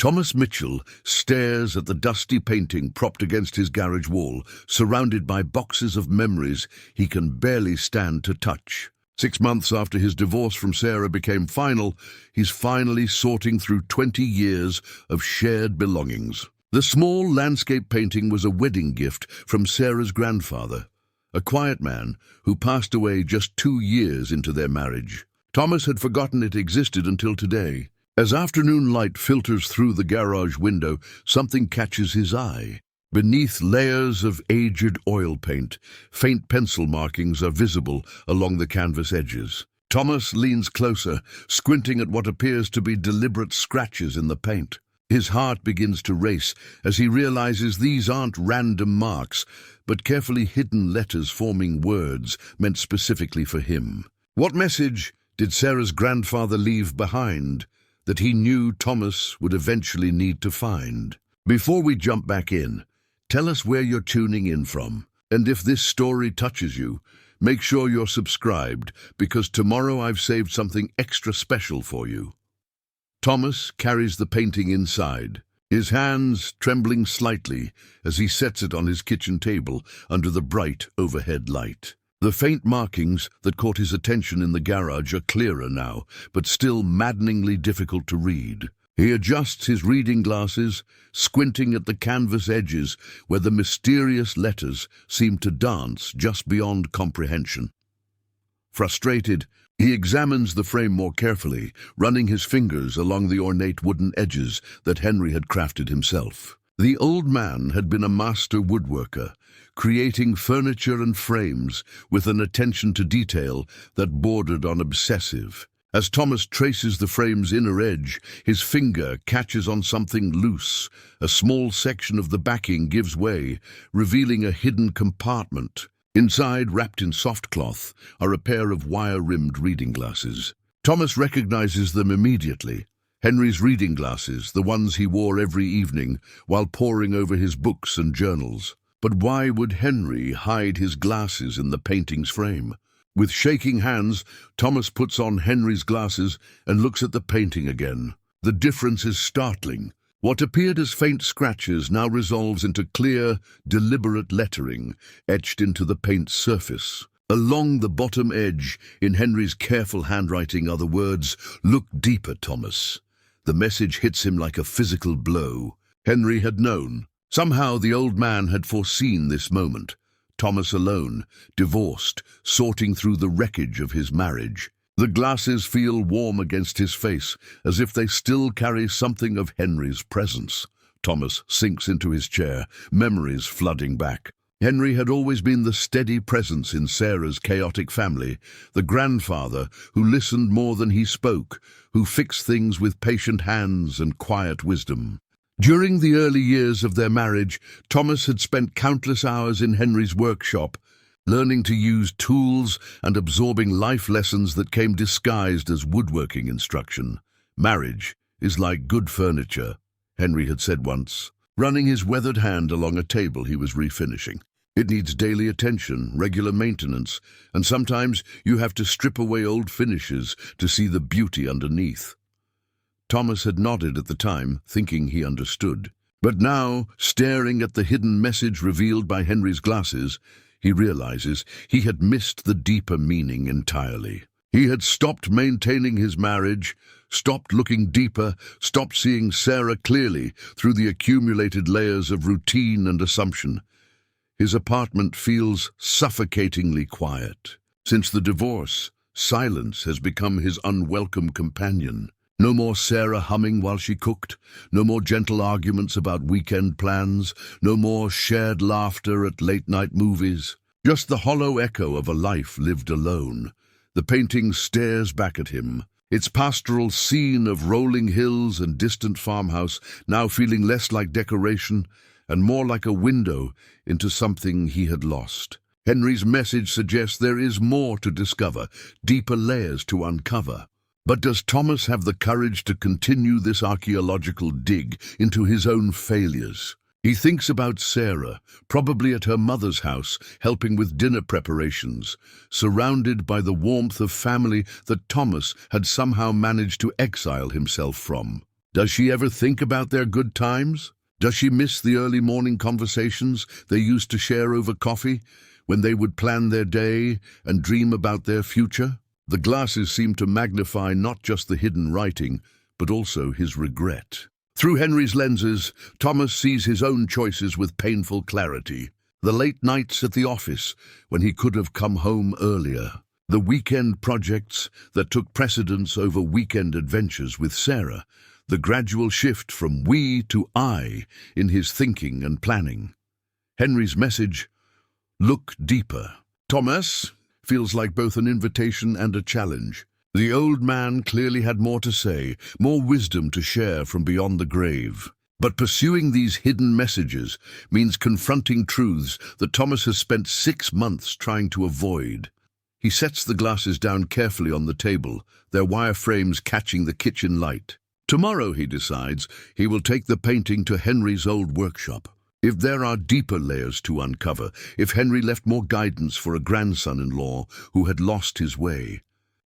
Thomas Mitchell stares at the dusty painting propped against his garage wall, surrounded by boxes of memories he can barely stand to touch. 6 months after his divorce from Sarah became final, he's finally sorting through 20 years of shared belongings. The small landscape painting was a wedding gift from Sarah's grandfather, a quiet man who passed away just 2 years into their marriage. Thomas had forgotten it existed until today. As afternoon light filters through the garage window, something catches his eye. Beneath layers of aged oil paint, faint pencil markings are visible along the canvas edges. Thomas leans closer, squinting at what appears to be deliberate scratches in the paint. His heart begins to race as he realizes these aren't random marks, but carefully hidden letters forming words meant specifically for him. What message did Sarah's grandfather leave behind that he knew Thomas would eventually need to find? Before we jump back in, tell us where you're tuning in from, and if this story touches you, make sure you're subscribed, because tomorrow I've saved something extra special for you. Thomas carries the painting inside, his hands trembling slightly as he sets it on his kitchen table under the bright overhead light. The faint markings that caught his attention in the garage are clearer now, but still maddeningly difficult to read. He adjusts his reading glasses, squinting at the canvas edges where the mysterious letters seem to dance just beyond comprehension. Frustrated, he examines the frame more carefully, running his fingers along the ornate wooden edges that Henry had crafted himself. The old man had been a master woodworker, creating furniture and frames with an attention to detail that bordered on obsessive. As Thomas traces the frame's inner edge, his finger catches on something loose. A small section of the backing gives way, revealing a hidden compartment. Inside, wrapped in soft cloth, are a pair of wire-rimmed reading glasses. Thomas recognizes them immediately. Henry's reading glasses, the ones he wore every evening while poring over his books and journals. But why would Henry hide his glasses in the painting's frame? With shaking hands, Thomas puts on Henry's glasses and looks at the painting again. The difference is startling. What appeared as faint scratches now resolves into clear, deliberate lettering etched into the paint's surface. Along the bottom edge, in Henry's careful handwriting, are the words, "Look deeper, Thomas." The message hits him like a physical blow. Henry had known. Somehow the old man had foreseen this moment. Thomas alone, divorced, sorting through the wreckage of his marriage. The glasses feel warm against his face, as if they still carry something of Henry's presence. Thomas sinks into his chair, memories flooding back. Henry had always been the steady presence in Sarah's chaotic family, the grandfather who listened more than he spoke, who fixed things with patient hands and quiet wisdom. During the early years of their marriage, Thomas had spent countless hours in Henry's workshop, learning to use tools and absorbing life lessons that came disguised as woodworking instruction. Marriage is like good furniture, Henry had said once, running his weathered hand along a table he was refinishing. It needs daily attention, regular maintenance, and sometimes you have to strip away old finishes to see the beauty underneath. Thomas had nodded at the time, thinking he understood. But now, staring at the hidden message revealed by Henry's glasses, he realizes he had missed the deeper meaning entirely. He had stopped maintaining his marriage, stopped looking deeper, stopped seeing Sarah clearly through the accumulated layers of routine and assumption. His apartment feels suffocatingly quiet. Since the divorce, silence has become his unwelcome companion. No more Sarah humming while she cooked, no more gentle arguments about weekend plans, no more shared laughter at late-night movies. Just the hollow echo of a life lived alone. The painting stares back at him, its pastoral scene of rolling hills and distant farmhouse now feeling less like decoration and more like a window into something he had lost. Henry's message suggests there is more to discover, deeper layers to uncover. But does Thomas have the courage to continue this archaeological dig into his own failures? He thinks about Sarah, probably at her mother's house, helping with dinner preparations, surrounded by the warmth of family that Thomas had somehow managed to exile himself from. Does she ever think about their good times? Does she miss the early morning conversations they used to share over coffee, when they would plan their day and dream about their future? The glasses seem to magnify not just the hidden writing, but also his regret. Through Henry's lenses, Thomas sees his own choices with painful clarity. The late nights at the office, when he could have come home earlier. The weekend projects that took precedence over weekend adventures with Sarah. The gradual shift from we to I in his thinking and planning. Henry's message, look deeper. Thomas feels like both an invitation and a challenge. The old man clearly had more to say, more wisdom to share from beyond the grave. But pursuing these hidden messages means confronting truths that Thomas has spent 6 months trying to avoid. He sets the glasses down carefully on the table, their wire frames catching the kitchen light. Tomorrow, he decides, he will take the painting to Henry's old workshop. If there are deeper layers to uncover, if Henry left more guidance for a grandson-in-law who had lost his way,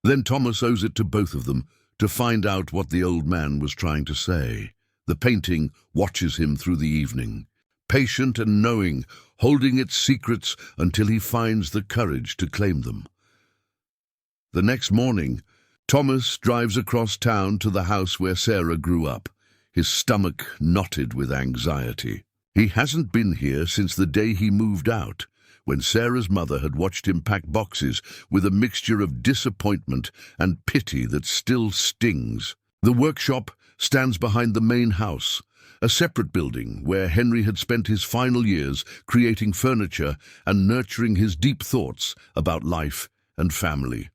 then Thomas owes it to both of them to find out what the old man was trying to say. The painting watches him through the evening, patient and knowing, holding its secrets until he finds the courage to claim them. The next morning, Thomas drives across town to the house where Sarah grew up, his stomach knotted with anxiety. He hasn't been here since the day he moved out, when Sarah's mother had watched him pack boxes with a mixture of disappointment and pity that still stings. The workshop stands behind the main house, a separate building where Henry had spent his final years creating furniture and nurturing his deep thoughts about life and family.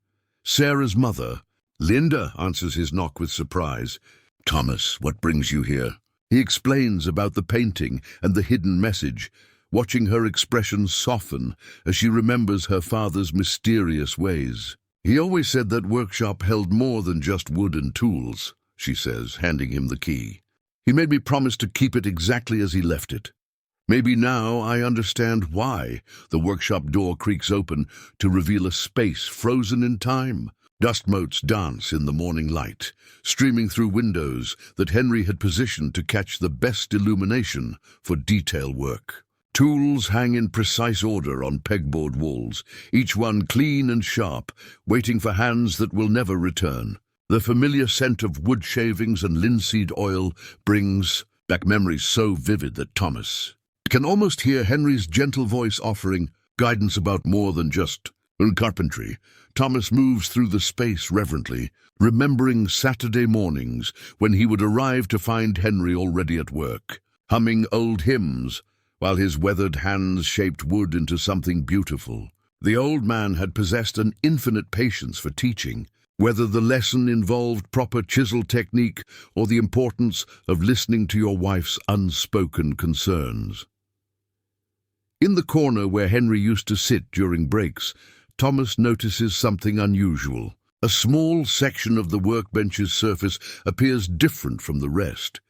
Sarah's mother, Linda, answers his knock with surprise. Thomas, what brings you here? He explains about the painting and the hidden message, watching her expression soften as she remembers her father's mysterious ways. He always said that workshop held more than just wood and tools, she says, handing him the key. He made me promise to keep it exactly as he left it. Maybe now I understand why the workshop door creaks open to reveal a space frozen in time. Dust motes dance in the morning light, streaming through windows that Henry had positioned to catch the best illumination for detail work. Tools hang in precise order on pegboard walls, each one clean and sharp, waiting for hands that will never return. The familiar scent of wood shavings and linseed oil brings back memories so vivid that Thomas can almost hear Henry's gentle voice offering guidance about more than just carpentry. Thomas moves through the space reverently, remembering Saturday mornings when he would arrive to find Henry already at work, humming old hymns while his weathered hands shaped wood into something beautiful. The old man had possessed an infinite patience for teaching, whether the lesson involved proper chisel technique or the importance of listening to your wife's unspoken concerns. In the corner where Henry used to sit during breaks, Thomas notices something unusual. A small section of the workbench's surface appears different from the rest,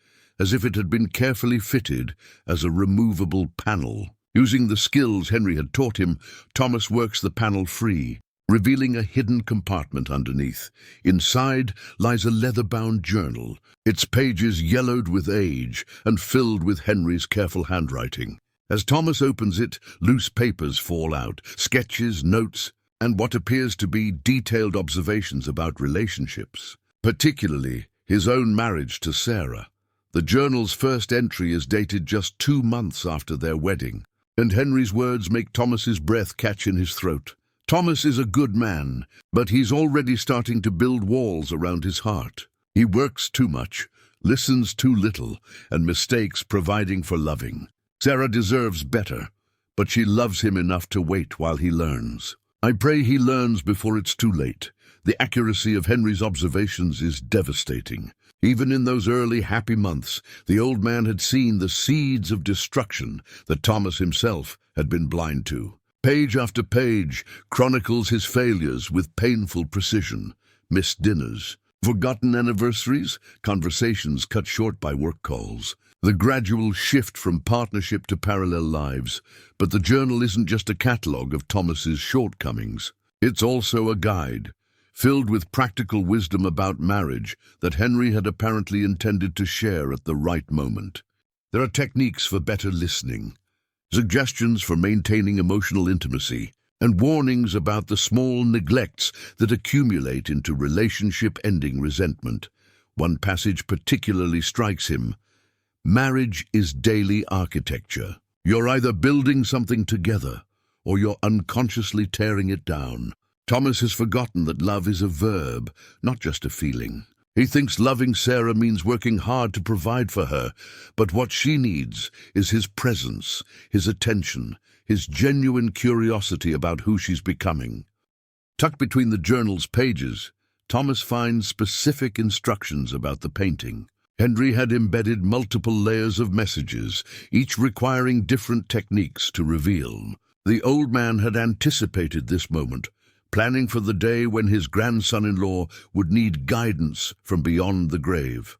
as if it had been carefully fitted as a removable panel. Using the skills Henry had taught him, Thomas works the panel free, revealing a hidden compartment underneath. Inside lies a leather-bound journal, its pages yellowed with age and filled with Henry's careful handwriting. As Thomas opens it, loose papers fall out, sketches, notes, and what appears to be detailed observations about relationships, particularly his own marriage to Sarah. The journal's first entry is dated just 2 months after their wedding, and Henry's words make Thomas's breath catch in his throat. Thomas is a good man, but he's already starting to build walls around his heart. He works too much, listens too little, and mistakes providing for loving. Sarah deserves better, but she loves him enough to wait while he learns. I pray he learns before it's too late. The accuracy of Henry's observations is devastating. Even in those early happy months, the old man had seen the seeds of destruction that Thomas himself had been blind to. Page after page chronicles his failures with painful precision. Missed dinners, forgotten anniversaries, conversations cut short by work calls. The gradual shift from partnership to parallel lives. But the journal isn't just a catalogue of Thomas's shortcomings. It's also a guide, filled with practical wisdom about marriage that Henry had apparently intended to share at the right moment. There are techniques for better listening, suggestions for maintaining emotional intimacy, and warnings about the small neglects that accumulate into relationship-ending resentment. One passage particularly strikes him. Marriage is daily architecture. You're either building something together, or you're unconsciously tearing it down. Thomas has forgotten that love is a verb, not just a feeling. He thinks loving Sarah means working hard to provide for her, but what she needs is his presence, his attention, his genuine curiosity about who she's becoming. Tucked between the journal's pages, Thomas finds specific instructions about the painting. Henry had embedded multiple layers of messages, each requiring different techniques to reveal. The old man had anticipated this moment, planning for the day when his grandson-in-law would need guidance from beyond the grave.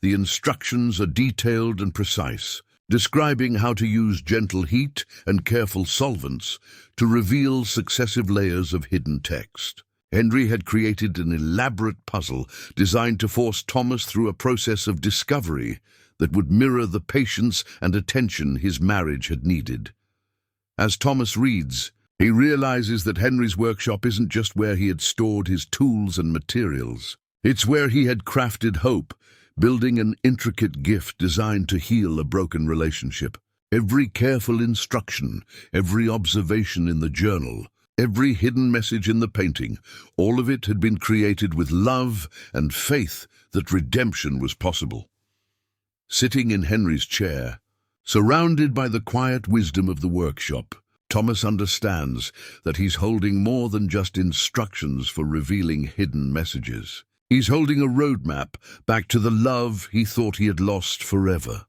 The instructions are detailed and precise, describing how to use gentle heat and careful solvents to reveal successive layers of hidden text. Henry had created an elaborate puzzle designed to force Thomas through a process of discovery that would mirror the patience and attention his marriage had needed. As Thomas reads, he realizes that Henry's workshop isn't just where he had stored his tools and materials. It's where he had crafted hope, building an intricate gift designed to heal a broken relationship. Every careful instruction, every observation in the journal, every hidden message in the painting, all of it had been created with love and faith that redemption was possible. Sitting in Henry's chair, surrounded by the quiet wisdom of the workshop, Thomas understands that he's holding more than just instructions for revealing hidden messages. He's holding a roadmap back to the love he thought he had lost forever.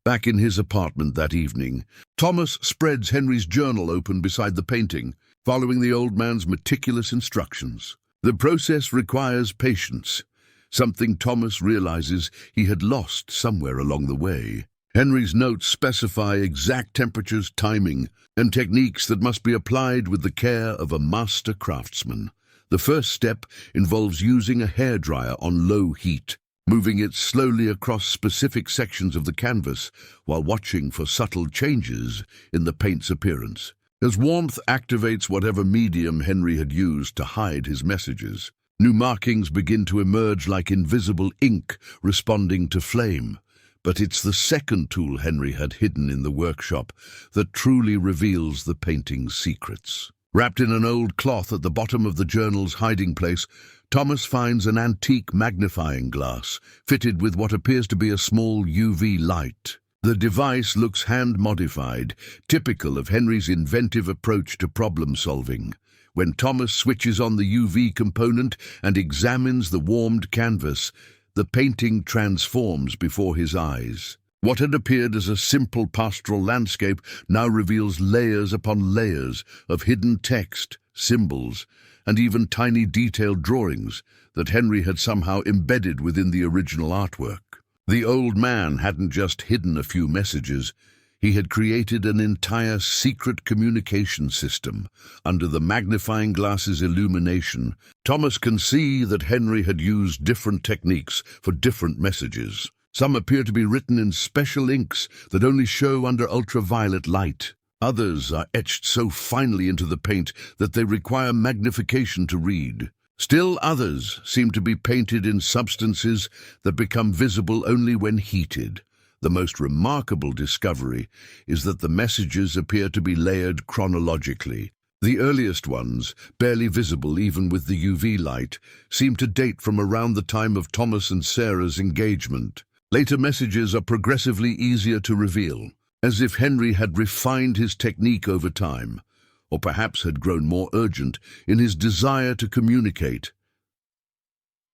Back in his apartment that evening, Thomas spreads Henry's journal open beside the painting, following the old man's meticulous instructions. The process requires patience, something Thomas realizes he had lost somewhere along the way. Henry's notes specify exact temperatures, timing, and techniques that must be applied with the care of a master craftsman. The first step involves using a hairdryer on low heat, moving it slowly across specific sections of the canvas while watching for subtle changes in the paint's appearance. As warmth activates whatever medium Henry had used to hide his messages, new markings begin to emerge like invisible ink responding to flame. But it's the second tool Henry had hidden in the workshop that truly reveals the painting's secrets. Wrapped in an old cloth at the bottom of the journal's hiding place, Thomas finds an antique magnifying glass, fitted with what appears to be a small UV light. The device looks hand-modified, typical of Henry's inventive approach to problem-solving. When Thomas switches on the UV component and examines the warmed canvas, the painting transforms before his eyes. What had appeared as a simple pastoral landscape now reveals layers upon layers of hidden text, symbols, and even tiny detailed drawings that Henry had somehow embedded within the original artwork. The old man hadn't just hidden a few messages, he had created an entire secret communication system. Under the magnifying glass's illumination, Thomas can see that Henry had used different techniques for different messages. Some appear to be written in special inks that only show under ultraviolet light. Others are etched so finely into the paint that they require magnification to read. Still others seem to be painted in substances that become visible only when heated. The most remarkable discovery is that the messages appear to be layered chronologically. The earliest ones, barely visible even with the UV light, seem to date from around the time of Thomas and Sarah's engagement. Later messages are progressively easier to reveal, as if Henry had refined his technique over time, or perhaps had grown more urgent in his desire to communicate.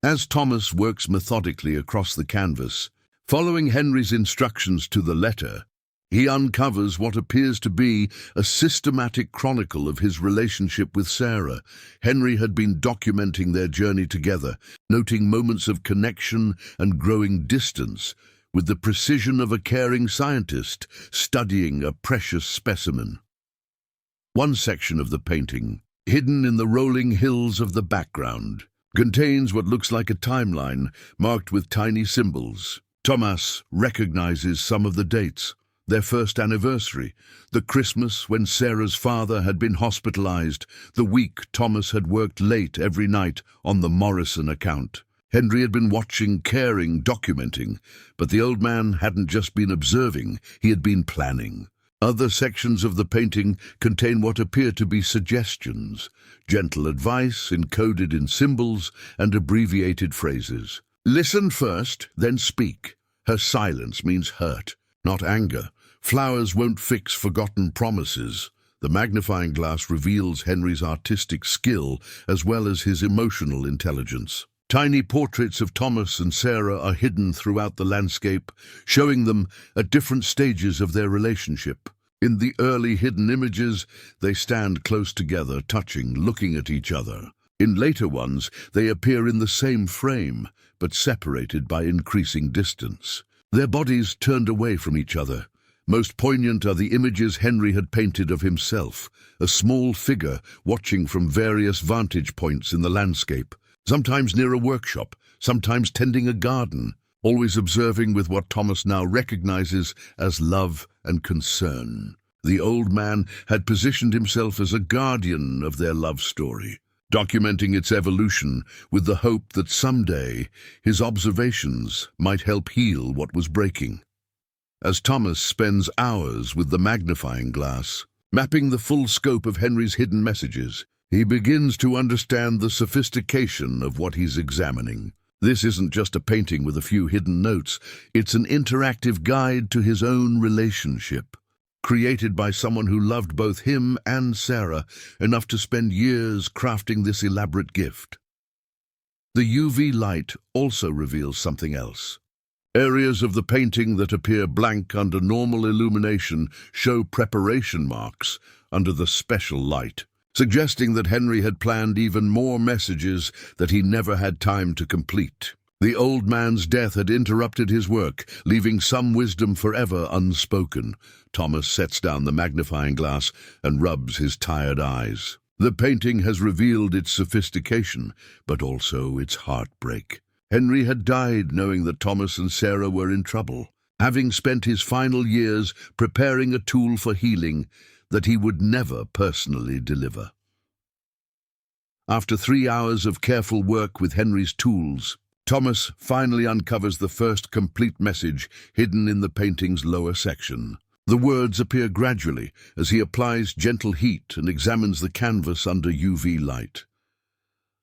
As Thomas works methodically across the canvas, following Henry's instructions to the letter, he uncovers what appears to be a systematic chronicle of his relationship with Sarah. Henry had been documenting their journey together, noting moments of connection and growing distance, with the precision of a caring scientist studying a precious specimen. One section of the painting, hidden in the rolling hills of the background, contains what looks like a timeline marked with tiny symbols. Thomas recognizes some of the dates. Their first anniversary, the Christmas when Sarah's father had been hospitalized, the week Thomas had worked late every night on the Morrison account. Henry had been watching, caring, documenting, but the old man hadn't just been observing, he had been planning. Other sections of the painting contain what appear to be suggestions, gentle advice encoded in symbols and abbreviated phrases. Listen first, then speak. Her silence means hurt, not anger. Flowers won't fix forgotten promises. The magnifying glass reveals Henry's artistic skill as well as his emotional intelligence. Tiny portraits of Thomas and Sarah are hidden throughout the landscape, showing them at different stages of their relationship. In the early hidden images, they stand close together, touching, looking at each other. In later ones, they appear in the same frame, but separated by increasing distance. Their bodies turned away from each other. Most poignant are the images Henry had painted of himself, a small figure watching from various vantage points in the landscape, sometimes near a workshop, sometimes tending a garden, always observing with what Thomas now recognizes as love and concern. The old man had positioned himself as a guardian of their love story, documenting its evolution with the hope that someday his observations might help heal what was breaking. As Thomas spends hours with the magnifying glass, mapping the full scope of Henry's hidden messages, he begins to understand the sophistication of what he's examining. This isn't just a painting with a few hidden notes, it's an interactive guide to his own relationship, created by someone who loved both him and Sarah enough to spend years crafting this elaborate gift. The UV light also reveals something else. Areas of the painting that appear blank under normal illumination show preparation marks under the special light, suggesting that Henry had planned even more messages that he never had time to complete. The old man's death had interrupted his work, leaving some wisdom forever unspoken. Thomas sets down the magnifying glass and rubs his tired eyes. The painting has revealed its sophistication, but also its heartbreak. Henry had died knowing that Thomas and Sarah were in trouble, having spent his final years preparing a tool for healing that he would never personally deliver. After 3 hours of careful work with Henry's tools, Thomas finally uncovers the first complete message hidden in the painting's lower section. The words appear gradually as he applies gentle heat and examines the canvas under UV light.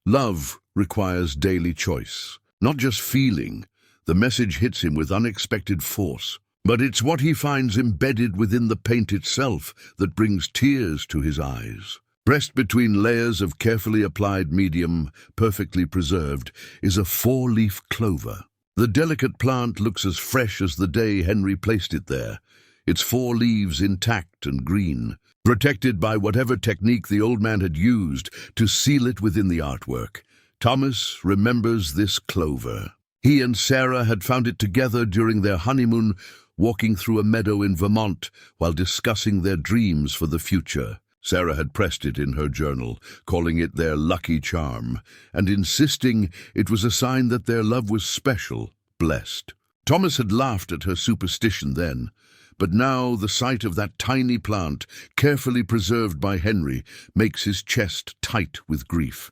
Love requires daily choice, not just feeling. The message hits him with unexpected force, but it's what he finds embedded within the paint itself that brings tears to his eyes. Pressed between layers of carefully applied medium, perfectly preserved, is a 4-leaf clover. The delicate plant looks as fresh as the day Henry placed it there, its 4 leaves intact and green, protected by whatever technique the old man had used to seal it within the artwork. Thomas remembers this clover. He and Sarah had found it together during their honeymoon, walking through a meadow in Vermont while discussing their dreams for the future. Sarah had pressed it in her journal, calling it their lucky charm, and insisting it was a sign that their love was special, blessed. Thomas had laughed at her superstition then, but now the sight of that tiny plant, carefully preserved by Henry, makes his chest tight with grief.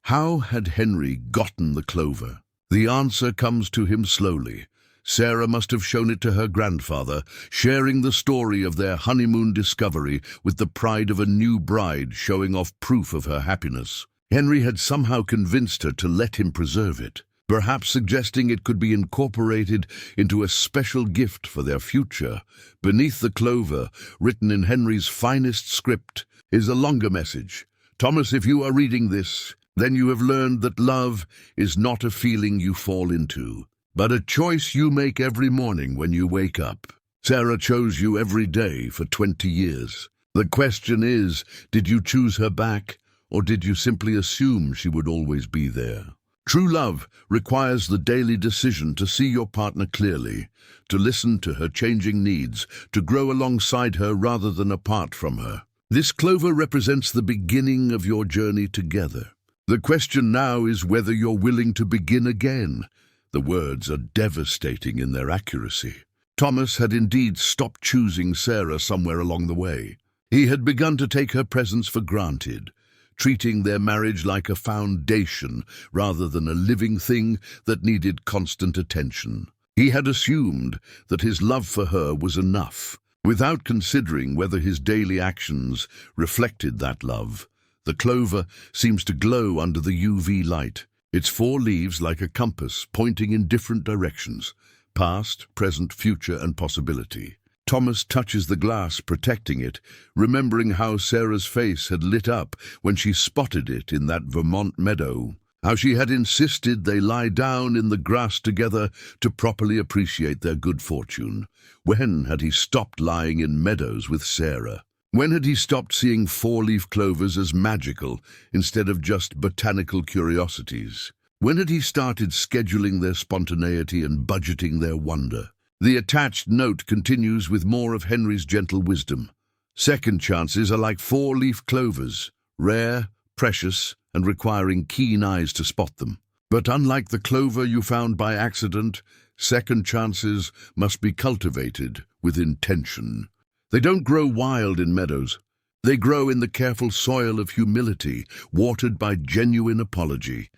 How had Henry gotten the clover? The answer comes to him slowly. Sarah must have shown it to her grandfather, sharing the story of their honeymoon discovery with the pride of a new bride showing off proof of her happiness. Henry had somehow convinced her to let him preserve it, perhaps suggesting it could be incorporated into a special gift for their future. Beneath the clover, written in Henry's finest script, is a longer message. Thomas, if you are reading this, then you have learned that love is not a feeling you fall into, but a choice you make every morning when you wake up. Sarah chose you every day for 20 years. The question is, did you choose her back, or did you simply assume she would always be there? True love requires the daily decision to see your partner clearly, to listen to her changing needs, to grow alongside her rather than apart from her. This clover represents the beginning of your journey together. The question now is whether you're willing to begin again. The words are devastating in their accuracy. Thomas had indeed stopped choosing Sarah somewhere along the way. He had begun to take her presence for granted, treating their marriage like a foundation rather than a living thing that needed constant attention. He had assumed that his love for her was enough, without considering whether his daily actions reflected that love. The clover seems to glow under the UV light, its 4 leaves like a compass pointing in different directions: past, present, future, and possibility. Thomas touches the glass, protecting it, remembering how Sarah's face had lit up when she spotted it in that Vermont meadow, how she had insisted they lie down in the grass together to properly appreciate their good fortune. When had he stopped lying in meadows with Sarah? When had he stopped seeing 4-leaf clovers as magical instead of just botanical curiosities? When had he started scheduling their spontaneity and budgeting their wonder? The attached note continues with more of Henry's gentle wisdom. Second chances are like 4-leaf clovers, rare, precious, and requiring keen eyes to spot them. But unlike the clover you found by accident, second chances must be cultivated with intention. They don't grow wild in meadows. They grow in the careful soil of humility, watered by genuine apology,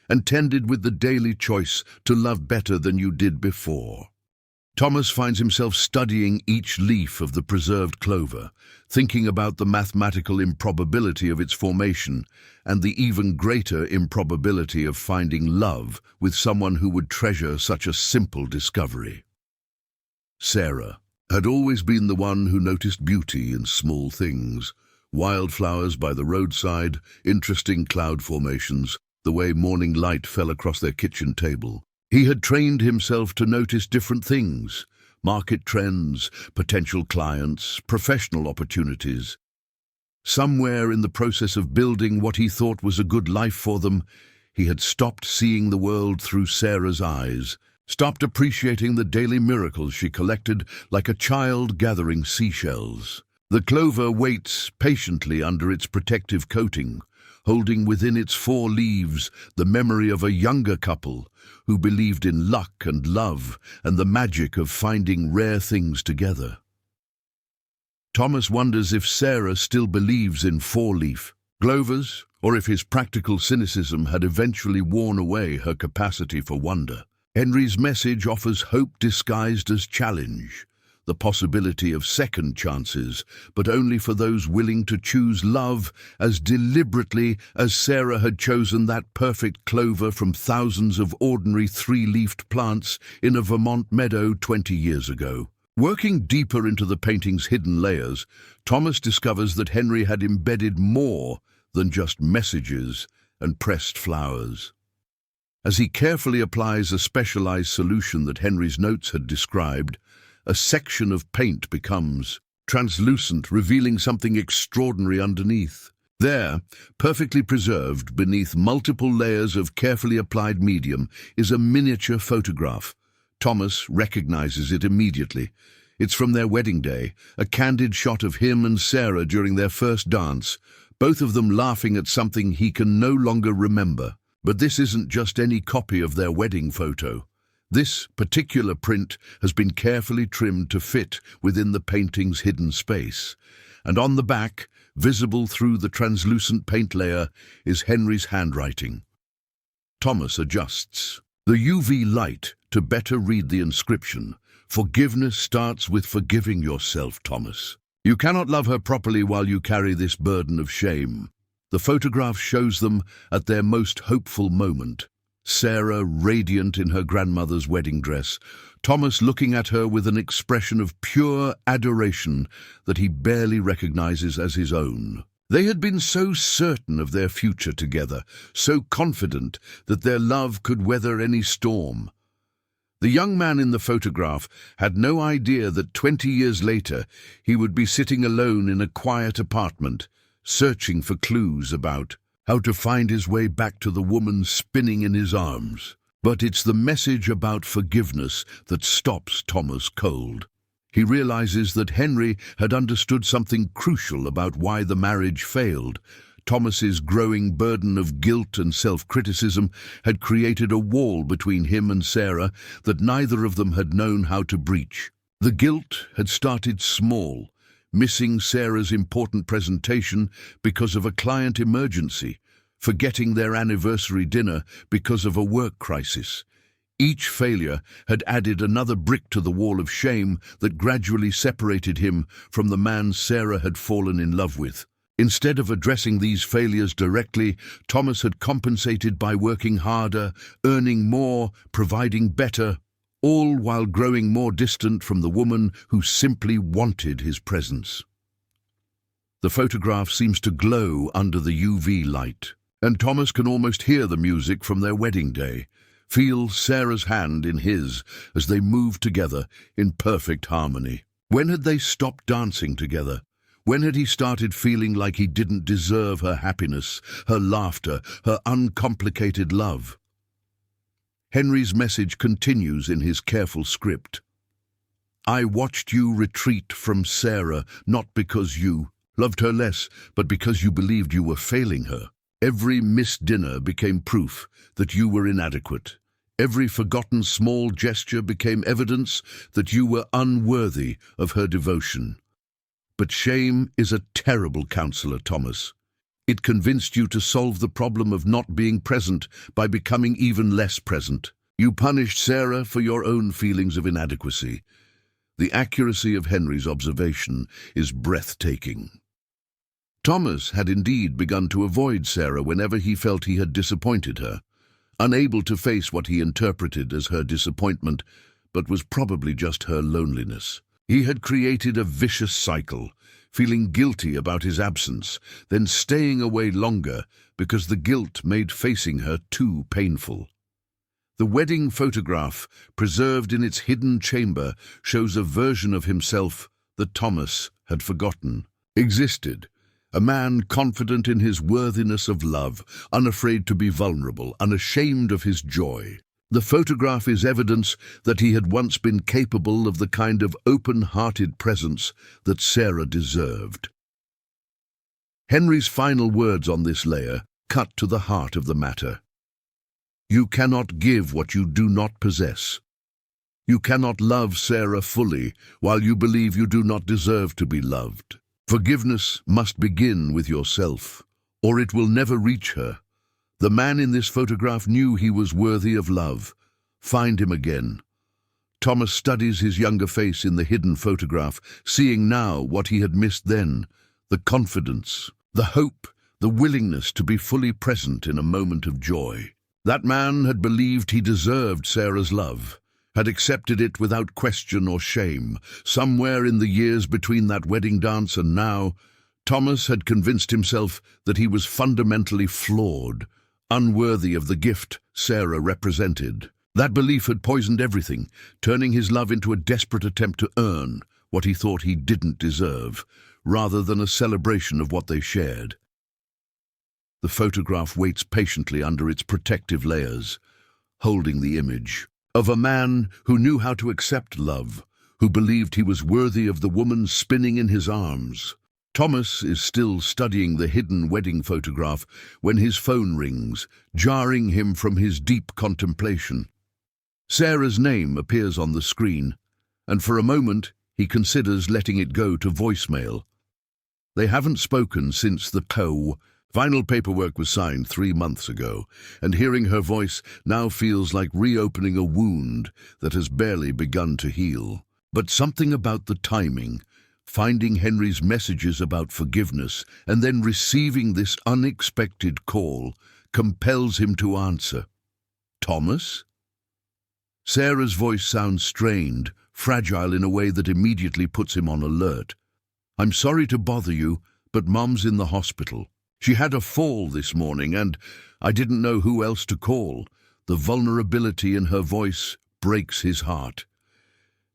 and tended with the daily choice to love better than you did before. Thomas finds himself studying each leaf of the preserved clover, thinking about the mathematical improbability of its formation and the even greater improbability of finding love with someone who would treasure such a simple discovery. Sarah had always been the one who noticed beauty in small things: wildflowers by the roadside, interesting cloud formations, the way morning light fell across their kitchen table. He had trained himself to notice different things: market trends, potential clients, professional opportunities. Somewhere in the process of building what he thought was a good life for them, he had stopped seeing the world through Sarah's eyes, stopped appreciating the daily miracles she collected like a child gathering seashells. The clover waits patiently under its protective coating, holding within its 4 leaves the memory of a younger couple who believed in luck and love and the magic of finding rare things together. Thomas wonders if Sarah still believes in 4-leaf clovers, or if his practical cynicism had eventually worn away her capacity for wonder. Henry's message offers hope disguised as challenge, the possibility of second chances, but only for those willing to choose love as deliberately as Sarah had chosen that perfect clover from thousands of ordinary 3-leafed plants in a Vermont meadow 20 years ago. Working deeper into the painting's hidden layers, Thomas discovers that Henry had embedded more than just messages and pressed flowers. As he carefully applies a specialized solution that Henry's notes had described, a section of paint becomes translucent, revealing something extraordinary underneath. There, perfectly preserved beneath multiple layers of carefully applied medium, is a miniature photograph. Thomas recognizes it immediately. It's from their wedding day, a candid shot of him and Sarah during their first dance, both of them laughing at something he can no longer remember. But this isn't just any copy of their wedding photo. This particular print has been carefully trimmed to fit within the painting's hidden space, and on the back, visible through the translucent paint layer, is Henry's handwriting. Thomas adjusts the UV light to better read the inscription. Forgiveness starts with forgiving yourself, Thomas. You cannot love her properly while you carry this burden of shame. The photograph shows them at their most hopeful moment. Sarah radiant in her grandmother's wedding dress, Thomas looking at her with an expression of pure adoration that he barely recognizes as his own. They had been so certain of their future together, so confident that their love could weather any storm. The young man in the photograph had no idea that 20 years later he would be sitting alone in a quiet apartment, searching for clues about how to find his way back to the woman spinning in his arms. But it's the message about forgiveness that stops Thomas cold. He realizes that Henry had understood something crucial about why the marriage failed. Thomas's growing burden of guilt and self-criticism had created a wall between him and Sarah that neither of them had known how to breach. The guilt had started small, missing Sarah's important presentation because of a client emergency, forgetting their anniversary dinner because of a work crisis. Each failure had added another brick to the wall of shame that gradually separated him from the man Sarah had fallen in love with. Instead of addressing these failures directly, Thomas had compensated by working harder, earning more, providing better, all while growing more distant from the woman who simply wanted his presence. The photograph seems to glow under the UV light, and Thomas can almost hear the music from their wedding day, feel Sarah's hand in his as they moved together in perfect harmony. When had they stopped dancing together? When had he started feeling like he didn't deserve her happiness, her laughter, her uncomplicated love? Henry's message continues in his careful script. I watched you retreat from Sarah, not because you loved her less, but because you believed you were failing her. Every missed dinner became proof that you were inadequate. Every forgotten small gesture became evidence that you were unworthy of her devotion. But shame is a terrible counselor, Thomas. It convinced you to solve the problem of not being present by becoming even less present. You punished Sarah for your own feelings of inadequacy. The accuracy of Henry's observation is breathtaking. Thomas had indeed begun to avoid Sarah whenever he felt he had disappointed her, unable to face what he interpreted as her disappointment, but was probably just her loneliness. He had created a vicious cycle, feeling guilty about his absence, then staying away longer because the guilt made facing her too painful. The wedding photograph, preserved in its hidden chamber, shows a version of himself that Thomas had forgotten existed. A man confident in his worthiness of love, unafraid to be vulnerable, unashamed of his joy. The photograph is evidence that he had once been capable of the kind of open-hearted presence that Sarah deserved. Henry's final words on this layer cut to the heart of the matter. You cannot give what you do not possess. You cannot love Sarah fully while you believe you do not deserve to be loved. Forgiveness must begin with yourself, or it will never reach her. The man in this photograph knew he was worthy of love. Find him again. Thomas studies his younger face in the hidden photograph, seeing now what he had missed then, the confidence, the hope, the willingness to be fully present in a moment of joy. That man had believed he deserved Sarah's love, had accepted it without question or shame. Somewhere in the years between that wedding dance and now, Thomas had convinced himself that he was fundamentally flawed, unworthy of the gift Sarah represented. That belief had poisoned everything, turning his love into a desperate attempt to earn what he thought he didn't deserve, rather than a celebration of what they shared. The photograph waits patiently under its protective layers, holding the image of a man who knew how to accept love, who believed he was worthy of the woman spinning in his arms. Thomas is still studying the hidden wedding photograph when his phone rings, jarring him from his deep contemplation. Sarah's name appears on the screen, and for a moment he considers letting it go to voicemail. They haven't spoken since the final paperwork was signed 3 months ago, and hearing her voice now feels like reopening a wound that has barely begun to heal. But something about the timing, finding Henry's messages about forgiveness and then receiving this unexpected call, compels him to answer. Thomas? Sarah's voice sounds strained, fragile in a way that immediately puts him on alert. I'm sorry to bother you, but Mom's in the hospital. She had a fall this morning and I didn't know who else to call. The vulnerability in her voice breaks his heart.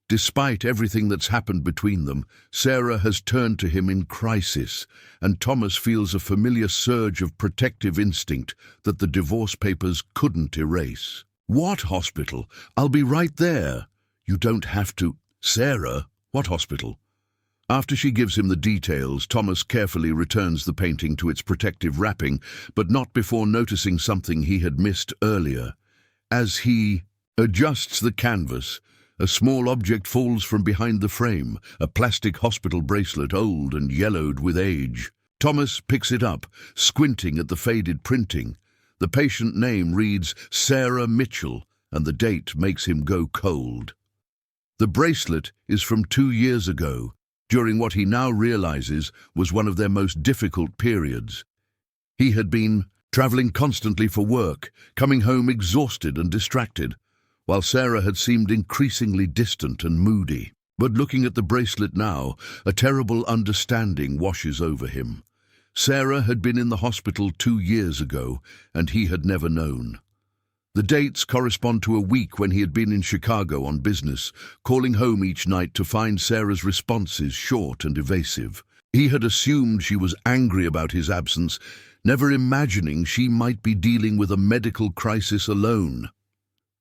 Despite everything that's happened between them, Sarah has turned to him in crisis, and Thomas feels a familiar surge of protective instinct that the divorce papers couldn't erase. What hospital? I'll be right there. You don't have to. Sarah, What hospital? After she gives him the details, Thomas carefully returns the painting to its protective wrapping, but not before noticing something he had missed earlier. As he adjusts the canvas, a small object falls from behind the frame, a plastic hospital bracelet old and yellowed with age. Thomas picks it up, squinting at the faded printing. The patient name reads Sarah Mitchell, and the date makes him go cold. The bracelet is from 2 years ago, during what he now realizes was one of their most difficult periods. He had been traveling constantly for work, coming home exhausted and distracted, while Sarah had seemed increasingly distant and moody. But looking at the bracelet now, a terrible understanding washes over him. Sarah had been in the hospital 2 years ago, and he had never known. The dates correspond to a week when he had been in Chicago on business, calling home each night to find Sarah's responses short and evasive. He had assumed she was angry about his absence, never imagining she might be dealing with a medical crisis alone.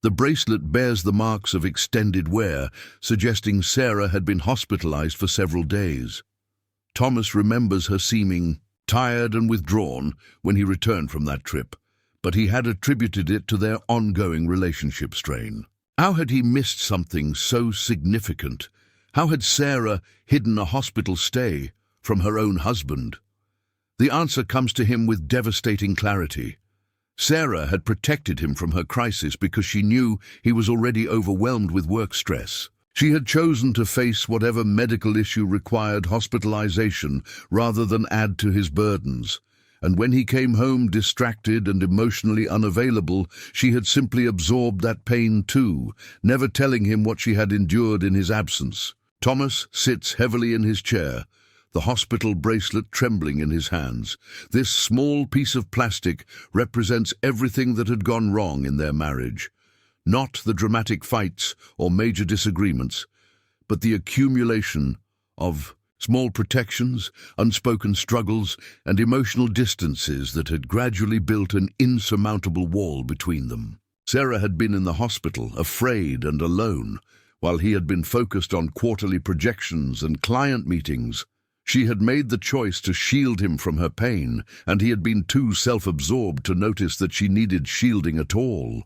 The bracelet bears the marks of extended wear, suggesting Sarah had been hospitalized for several days. Thomas remembers her seeming tired and withdrawn when he returned from that trip, but he had attributed it to their ongoing relationship strain. How had he missed something so significant? How had Sarah hidden a hospital stay from her own husband? The answer comes to him with devastating clarity. Sarah had protected him from her crisis because she knew he was already overwhelmed with work stress. She had chosen to face whatever medical issue required hospitalization rather than add to his burdens. And when he came home distracted and emotionally unavailable, she had simply absorbed that pain too, never telling him what she had endured in his absence. Thomas sits heavily in his chair, the hospital bracelet trembling in his hands. This small piece of plastic represents everything that had gone wrong in their marriage. Not the dramatic fights or major disagreements, but the accumulation of small protections, unspoken struggles, and emotional distances that had gradually built an insurmountable wall between them. Sarah had been in the hospital, afraid and alone, while he had been focused on quarterly projections and client meetings. She had made the choice to shield him from her pain, and he had been too self-absorbed to notice that she needed shielding at all.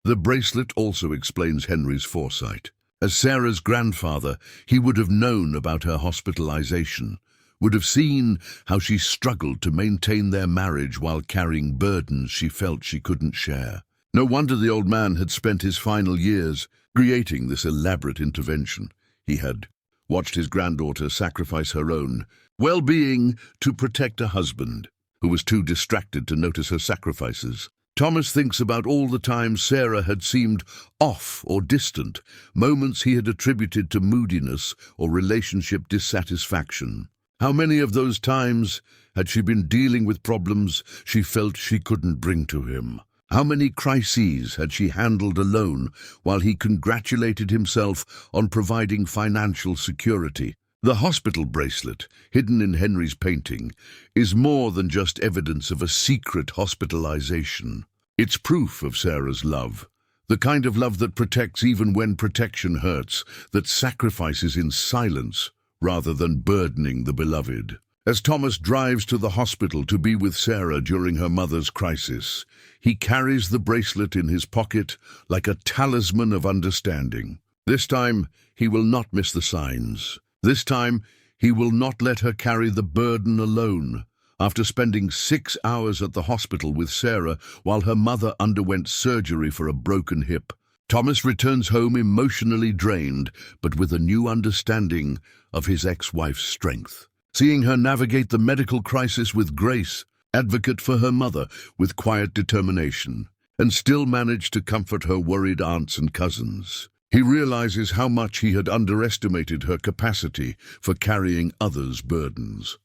The bracelet also explains Henry's foresight. As Sarah's grandfather, he would have known about her hospitalization, would have seen how she struggled to maintain their marriage while carrying burdens she felt she couldn't share. No wonder the old man had spent his final years creating this elaborate intervention. He had watched his granddaughter sacrifice her own well-being to protect a husband who was too distracted to notice her sacrifices. Thomas thinks about all the times Sarah had seemed off or distant, moments he had attributed to moodiness or relationship dissatisfaction. How many of those times had she been dealing with problems she felt she couldn't bring to him? How many crises had she handled alone while he congratulated himself on providing financial security? The hospital bracelet, hidden in Henry's painting, is more than just evidence of a secret hospitalization. It's proof of Sarah's love, the kind of love that protects even when protection hurts, that sacrifices in silence rather than burdening the beloved. As Thomas drives to the hospital to be with Sarah during her mother's crisis, he carries the bracelet in his pocket like a talisman of understanding. This time, he will not miss the signs. This time, he will not let her carry the burden alone. After spending 6 hours at the hospital with Sarah while her mother underwent surgery for a broken hip, Thomas returns home emotionally drained, but with a new understanding of his ex-wife's strength. Seeing her navigate the medical crisis with grace, advocate for her mother with quiet determination, and still manage to comfort her worried aunts and cousins, he realizes how much he had underestimated her capacity for carrying others' burdens.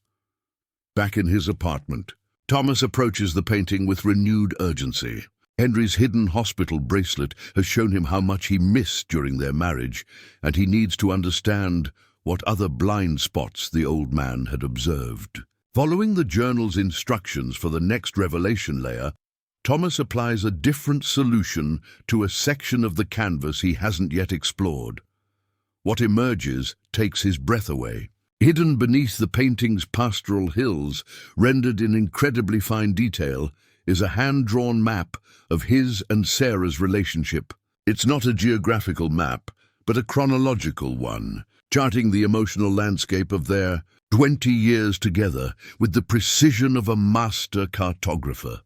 Back in his apartment, Thomas approaches the painting with renewed urgency. Henry's hidden hospital bracelet has shown him how much he missed during their marriage, and he needs to understand what other blind spots the old man had observed. Following the journal's instructions for the next revelation layer, Thomas applies a different solution to a section of the canvas he hasn't yet explored. What emerges takes his breath away. Hidden beneath the painting's pastoral hills, rendered in incredibly fine detail, is a hand-drawn map of his and Sarah's relationship. It's not a geographical map, but a chronological one, charting the emotional landscape of their 20 years together with the precision of a master cartographer.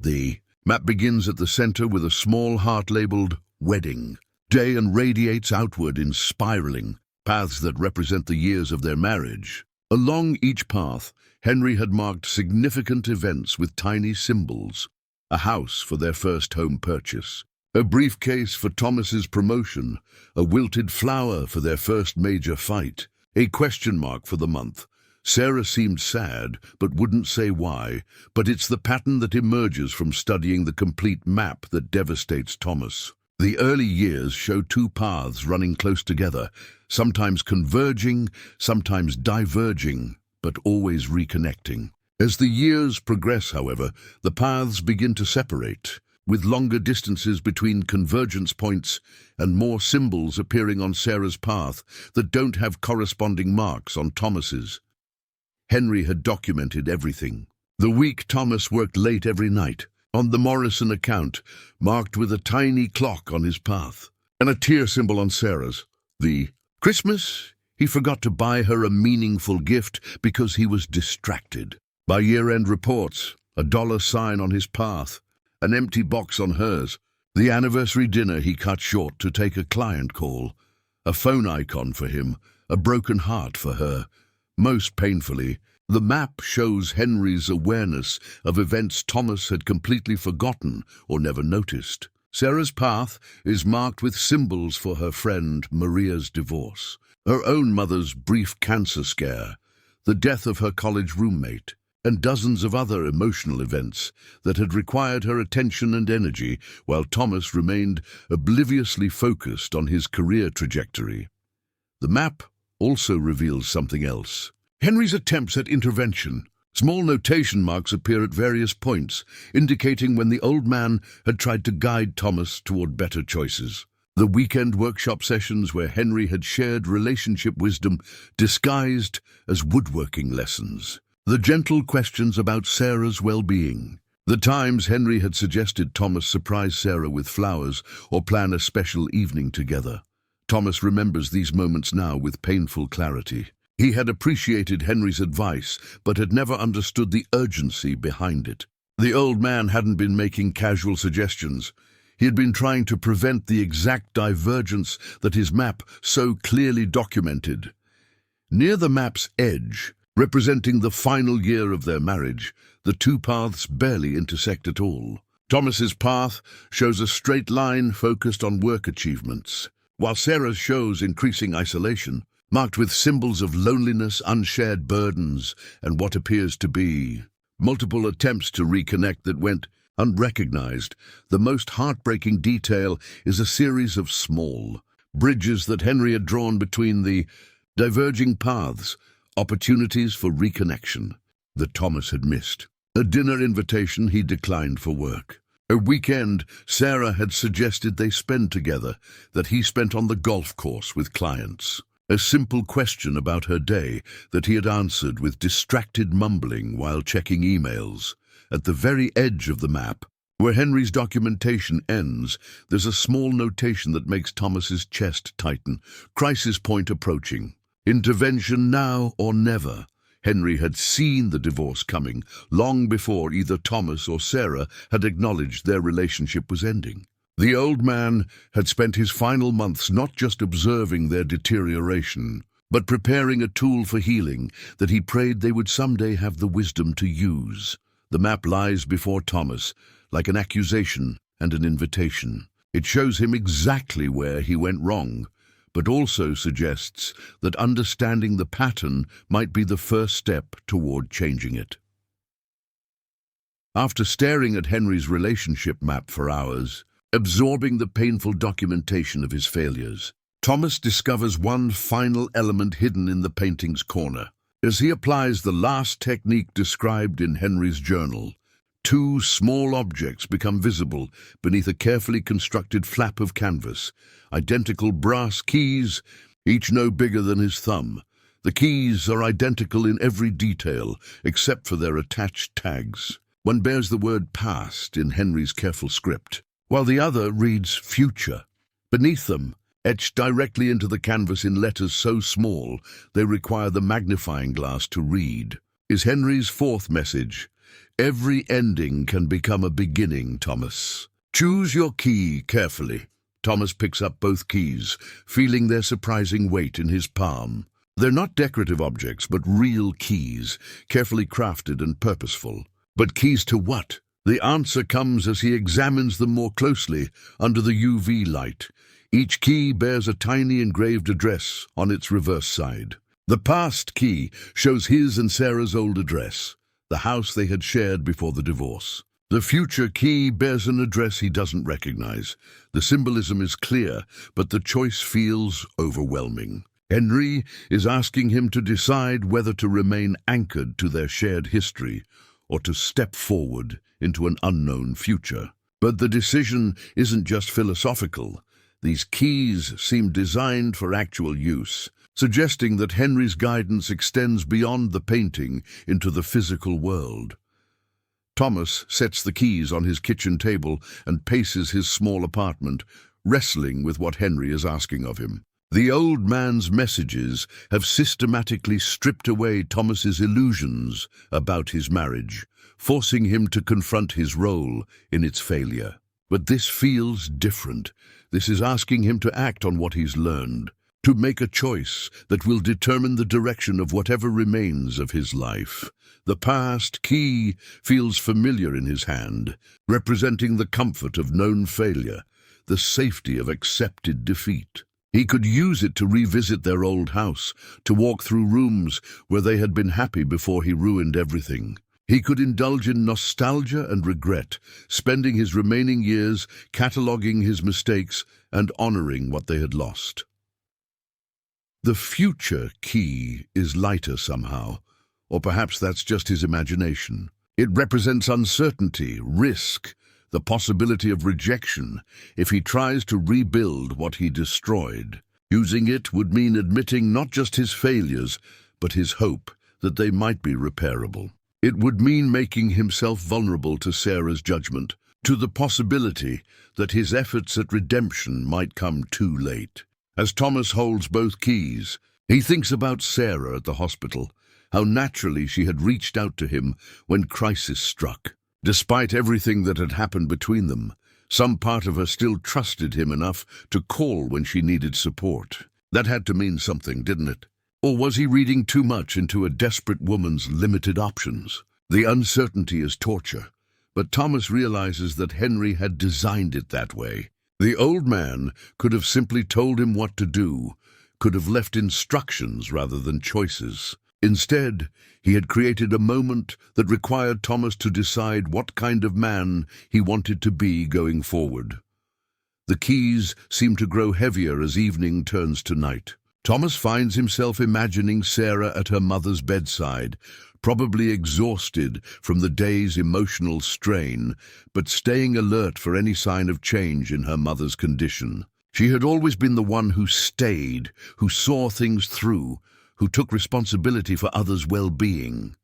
The map begins at the center with a small heart labeled Wedding Day and radiates outward in spiraling paths that represent the years of their marriage. Along each path, Henry had marked significant events with tiny symbols: a house for their first home purchase, a briefcase for Thomas's promotion, a wilted flower for their first major fight, a question mark for the month. Sarah seemed sad, but wouldn't say why, but it's the pattern that emerges from studying the complete map that devastates Thomas. The early years show two paths running close together, sometimes converging, sometimes diverging, but always reconnecting. As the years progress, however, the paths begin to separate, with longer distances between convergence points and more symbols appearing on Sarah's path that don't have corresponding marks on Thomas's. Henry had documented everything. The week Thomas worked late every night, on the Morrison account, marked with a tiny clock on his path, and a tear symbol on Sarah's. The Christmas, he forgot to buy her a meaningful gift because he was distracted by year-end reports, a dollar sign on his path, an empty box on hers, the anniversary dinner he cut short to take a client call, a phone icon for him, a broken heart for her. Most painfully, the map shows Henry's awareness of events Thomas had completely forgotten or never noticed. Sarah's path is marked with symbols for her friend Maria's divorce, her own mother's brief cancer scare, the death of her college roommate, and dozens of other emotional events that had required her attention and energy while Thomas remained obliviously focused on his career trajectory. The map also reveals something else: Henry's attempts at intervention. Small notation marks appear at various points, indicating when the old man had tried to guide Thomas toward better choices. The weekend workshop sessions where Henry had shared relationship wisdom disguised as woodworking lessons. The gentle questions about Sarah's well-being. The times Henry had suggested Thomas surprise Sarah with flowers or plan a special evening together. Thomas remembers these moments now with painful clarity. He had appreciated Henry's advice, but had never understood the urgency behind it. The old man hadn't been making casual suggestions. He had been trying to prevent the exact divergence that his map so clearly documented. Near the map's edge, representing the final year of their marriage, the two paths barely intersect at all. Thomas's path shows a straight line focused on work achievements, while Sarah's shows increasing isolation, marked with symbols of loneliness, unshared burdens, and what appears to be multiple attempts to reconnect that went unrecognized. The most heartbreaking detail is a series of small bridges that Henry had drawn between the diverging paths, opportunities for reconnection that Thomas had missed. A dinner invitation he declined for work. A weekend Sarah had suggested they spend together that he spent on the golf course with clients. A simple question about her day that he had answered with distracted mumbling while checking emails. At the very edge of the map, where Henry's documentation ends, there's a small notation that makes Thomas's chest tighten. Crisis point approaching. Intervention now or never. Henry had seen the divorce coming long before either Thomas or Sarah had acknowledged their relationship was ending. The old man had spent his final months not just observing their deterioration, but preparing a tool for healing that he prayed they would someday have the wisdom to use. The map lies before Thomas, like an accusation and an invitation. It shows him exactly where he went wrong, but also suggests that understanding the pattern might be the first step toward changing it. After staring at Henry's relationship map for hours, absorbing the painful documentation of his failures, Thomas discovers one final element hidden in the painting's corner. As he applies the last technique described in Henry's journal, two small objects become visible beneath a carefully constructed flap of canvas, identical brass keys each no bigger than his thumb. The keys are identical in every detail, except for their attached tags. One bears the word past in Henry's careful script, while the other reads future. Beneath them, etched directly into the canvas in letters so small they require the magnifying glass to read, is Henry's fourth message. Every ending can become a beginning, Thomas. Choose your key carefully. Thomas picks up both keys, feeling their surprising weight in his palm. They're not decorative objects, but real keys, carefully crafted and purposeful. But keys to what? The answer comes as he examines them more closely under the UV light. Each key bears a tiny engraved address on its reverse side. The past key shows his and Sarah's old address, the house they had shared before the divorce. The future key bears an address he doesn't recognize. The symbolism is clear, but the choice feels overwhelming. Henry is asking him to decide whether to remain anchored to their shared history or to step forward into an unknown future. But the decision isn't just philosophical. These keys seem designed for actual use, suggesting that Henry's guidance extends beyond the painting into the physical world. Thomas sets the keys on his kitchen table and paces his small apartment, wrestling with what Henry is asking of him. The old man's messages have systematically stripped away Thomas's illusions about his marriage, forcing him to confront his role in its failure. But this feels different. This is asking him to act on what he's learned, to make a choice that will determine the direction of whatever remains of his life. The past key feels familiar in his hand, representing the comfort of known failure, the safety of accepted defeat. He could use it to revisit their old house, to walk through rooms where they had been happy before he ruined everything. He could indulge in nostalgia and regret, spending his remaining years cataloguing his mistakes and honoring what they had lost. The future key is lighter somehow, or perhaps that's just his imagination. It represents uncertainty, risk, the possibility of rejection if he tries to rebuild what he destroyed. Using it would mean admitting not just his failures, but his hope that they might be repairable. It would mean making himself vulnerable to Sarah's judgment, to the possibility that his efforts at redemption might come too late. As Thomas holds both keys, he thinks about Sarah at the hospital, how naturally she had reached out to him when crisis struck. Despite everything that had happened between them, some part of her still trusted him enough to call when she needed support. That had to mean something, didn't it? Or was he reading too much into a desperate woman's limited options? The uncertainty is torture, but Thomas realizes that Henry had designed it that way. The old man could have simply told him what to do, could have left instructions rather than choices. Instead, he had created a moment that required Thomas to decide what kind of man he wanted to be going forward. The keys seem to grow heavier as evening turns to night. Thomas finds himself imagining Sarah at her mother's bedside, probably exhausted from the day's emotional strain, but staying alert for any sign of change in her mother's condition. She had always been the one who stayed, who saw things through, who took responsibility for others' well-being.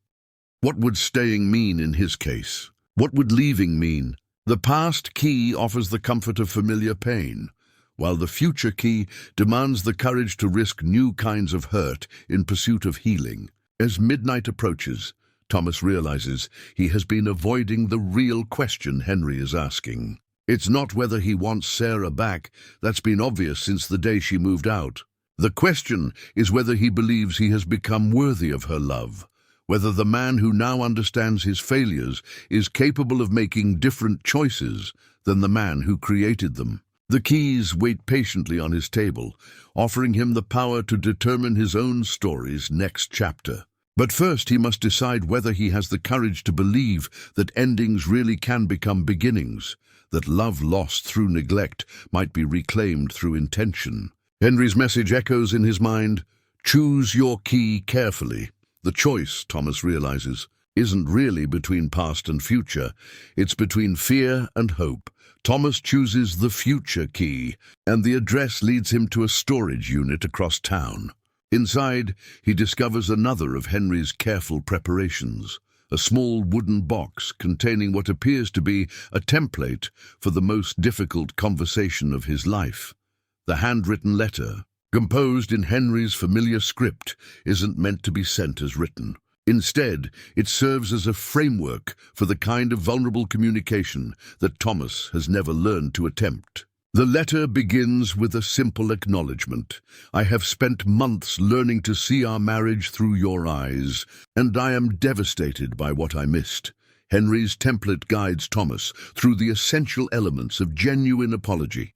What would staying mean in his case? What would leaving mean? The past key offers the comfort of familiar pain, while the future key demands the courage to risk new kinds of hurt in pursuit of healing. As midnight approaches, Thomas realizes he has been avoiding the real question Henry is asking. It's not whether he wants Sarah back. That's been obvious since the day she moved out. The question is whether he believes he has become worthy of her love, whether the man who now understands his failures is capable of making different choices than the man who created them. The keys wait patiently on his table, offering him the power to determine his own story's next chapter. But first he must decide whether he has the courage to believe that endings really can become beginnings, that love lost through neglect might be reclaimed through intention. Henry's message echoes in his mind, "Choose your key carefully." The choice, Thomas realizes, isn't really between past and future. It's between fear and hope, Thomas chooses the future key, and the address leads him to a storage unit across town. Inside, he discovers another of Henry's careful preparations, a small wooden box containing what appears to be a template for the most difficult conversation of his life. The handwritten letter, composed in Henry's familiar script, isn't meant to be sent as written. Instead, it serves as a framework for the kind of vulnerable communication that Thomas has never learned to attempt. The letter begins with a simple acknowledgement. "I have spent months learning to see our marriage through your eyes, and I am devastated by what I missed." Henry's template guides Thomas through the essential elements of genuine apology: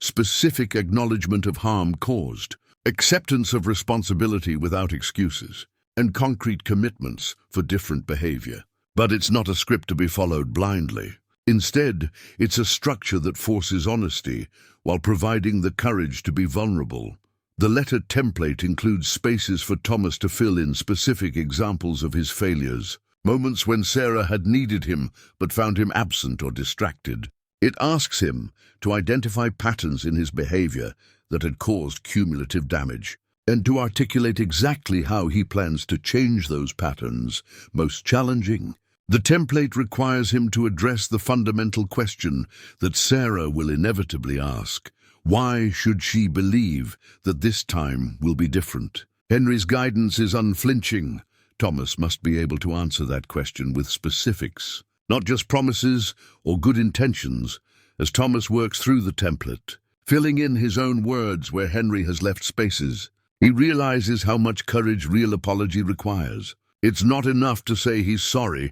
specific acknowledgement of harm caused, acceptance of responsibility without excuses, and concrete commitments for different behavior. But it's not a script to be followed blindly. Instead, it's a structure that forces honesty while providing the courage to be vulnerable. The letter template includes spaces for Thomas to fill in specific examples of his failures, moments when Sarah had needed him but found him absent or distracted. It asks him to identify patterns in his behavior that had caused cumulative damage, and to articulate exactly how he plans to change those patterns. Most challenging, the template requires him to address the fundamental question that Sarah will inevitably ask: why should she believe that this time will be different? Henry's guidance is unflinching. Thomas must be able to answer that question with specifics, not just promises or good intentions. As Thomas works through the template, filling in his own words where Henry has left spaces, he realizes how much courage real apology requires. It's not enough to say he's sorry.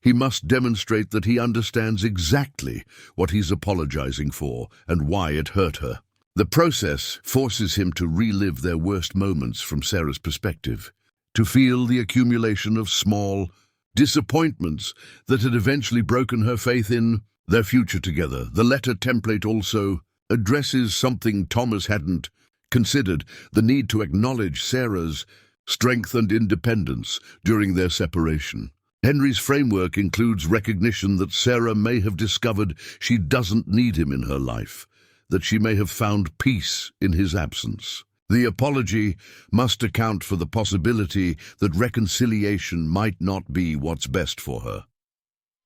He must demonstrate that he understands exactly what he's apologizing for and why it hurt her. The process forces him to relive their worst moments from Sarah's perspective, to feel the accumulation of small disappointments that had eventually broken her faith in their future together. The letter template also addresses something Thomas hadn't considered: the need to acknowledge Sarah's strength and independence during their separation. Henry's framework includes recognition that Sarah may have discovered she doesn't need him in her life, that she may have found peace in his absence. The apology must account for the possibility that reconciliation might not be what's best for her.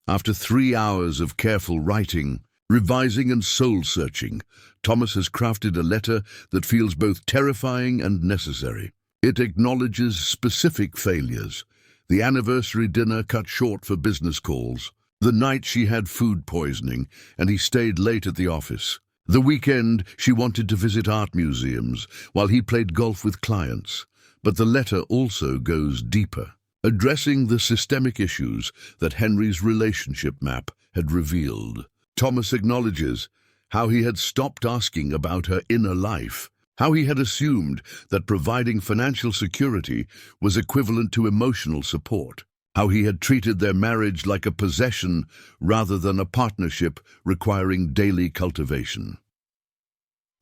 After 3 hours of careful writing, revising and soul-searching, Thomas has crafted a letter that feels both terrifying and necessary. It acknowledges specific failures: the anniversary dinner cut short for business calls, the night she had food poisoning and he stayed late at the office, the weekend she wanted to visit art museums while he played golf with clients. But the letter also goes deeper, addressing the systemic issues that Henry's relationship map had revealed. Thomas acknowledges how he had stopped asking about her inner life, how he had assumed that providing financial security was equivalent to emotional support, how he had treated their marriage like a possession rather than a partnership requiring daily cultivation.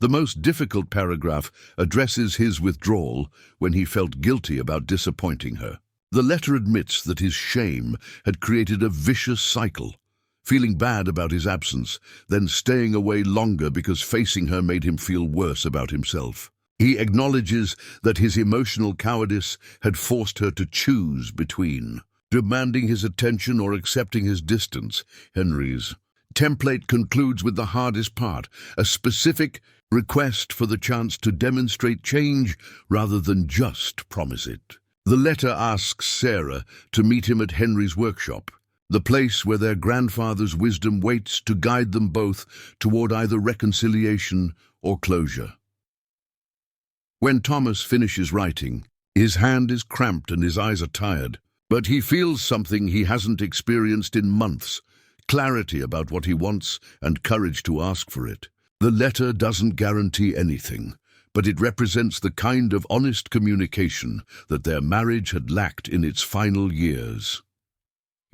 The most difficult paragraph addresses his withdrawal when he felt guilty about disappointing her. The letter admits that his shame had created a vicious cycle: feeling bad about his absence, then staying away longer because facing her made him feel worse about himself. He acknowledges that his emotional cowardice had forced her to choose between demanding his attention or accepting his distance. Henry's template concludes with the hardest part: a specific request for the chance to demonstrate change rather than just promise it. The letter asks Sarah to meet him at Henry's workshop, the place where their grandfather's wisdom waits to guide them both toward either reconciliation or closure. When Thomas finishes writing, his hand is cramped and his eyes are tired, but he feels something he hasn't experienced in months: clarity about what he wants and courage to ask for it. The letter doesn't guarantee anything, but it represents the kind of honest communication that their marriage had lacked in its final years.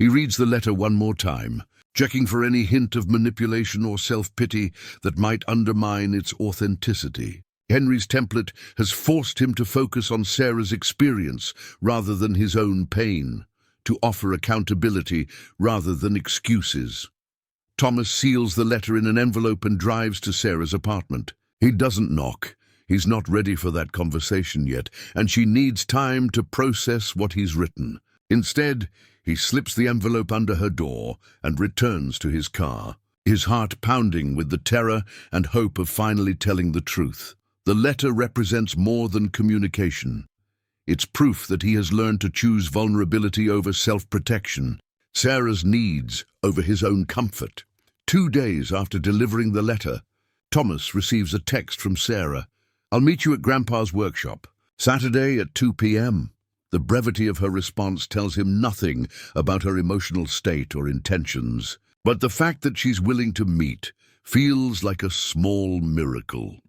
He reads the letter one more time, checking for any hint of manipulation or self-pity that might undermine its authenticity. Henry's template has forced him to focus on Sarah's experience rather than his own pain, to offer accountability rather than excuses. Thomas seals the letter in an envelope and drives to Sarah's apartment. He doesn't knock. He's not ready for that conversation yet, and she needs time to process what he's written. Instead, he slips the envelope under her door and returns to his car, his heart pounding with the terror and hope of finally telling the truth. The letter represents more than communication. It's proof that he has learned to choose vulnerability over self-protection, Sarah's needs over his own comfort. 2 days after delivering the letter, Thomas receives a text from Sarah. "I'll meet you at Grandpa's workshop, Saturday at 2 p.m. The brevity of her response tells him nothing about her emotional state or intentions, but the fact that she's willing to meet feels like a small miracle.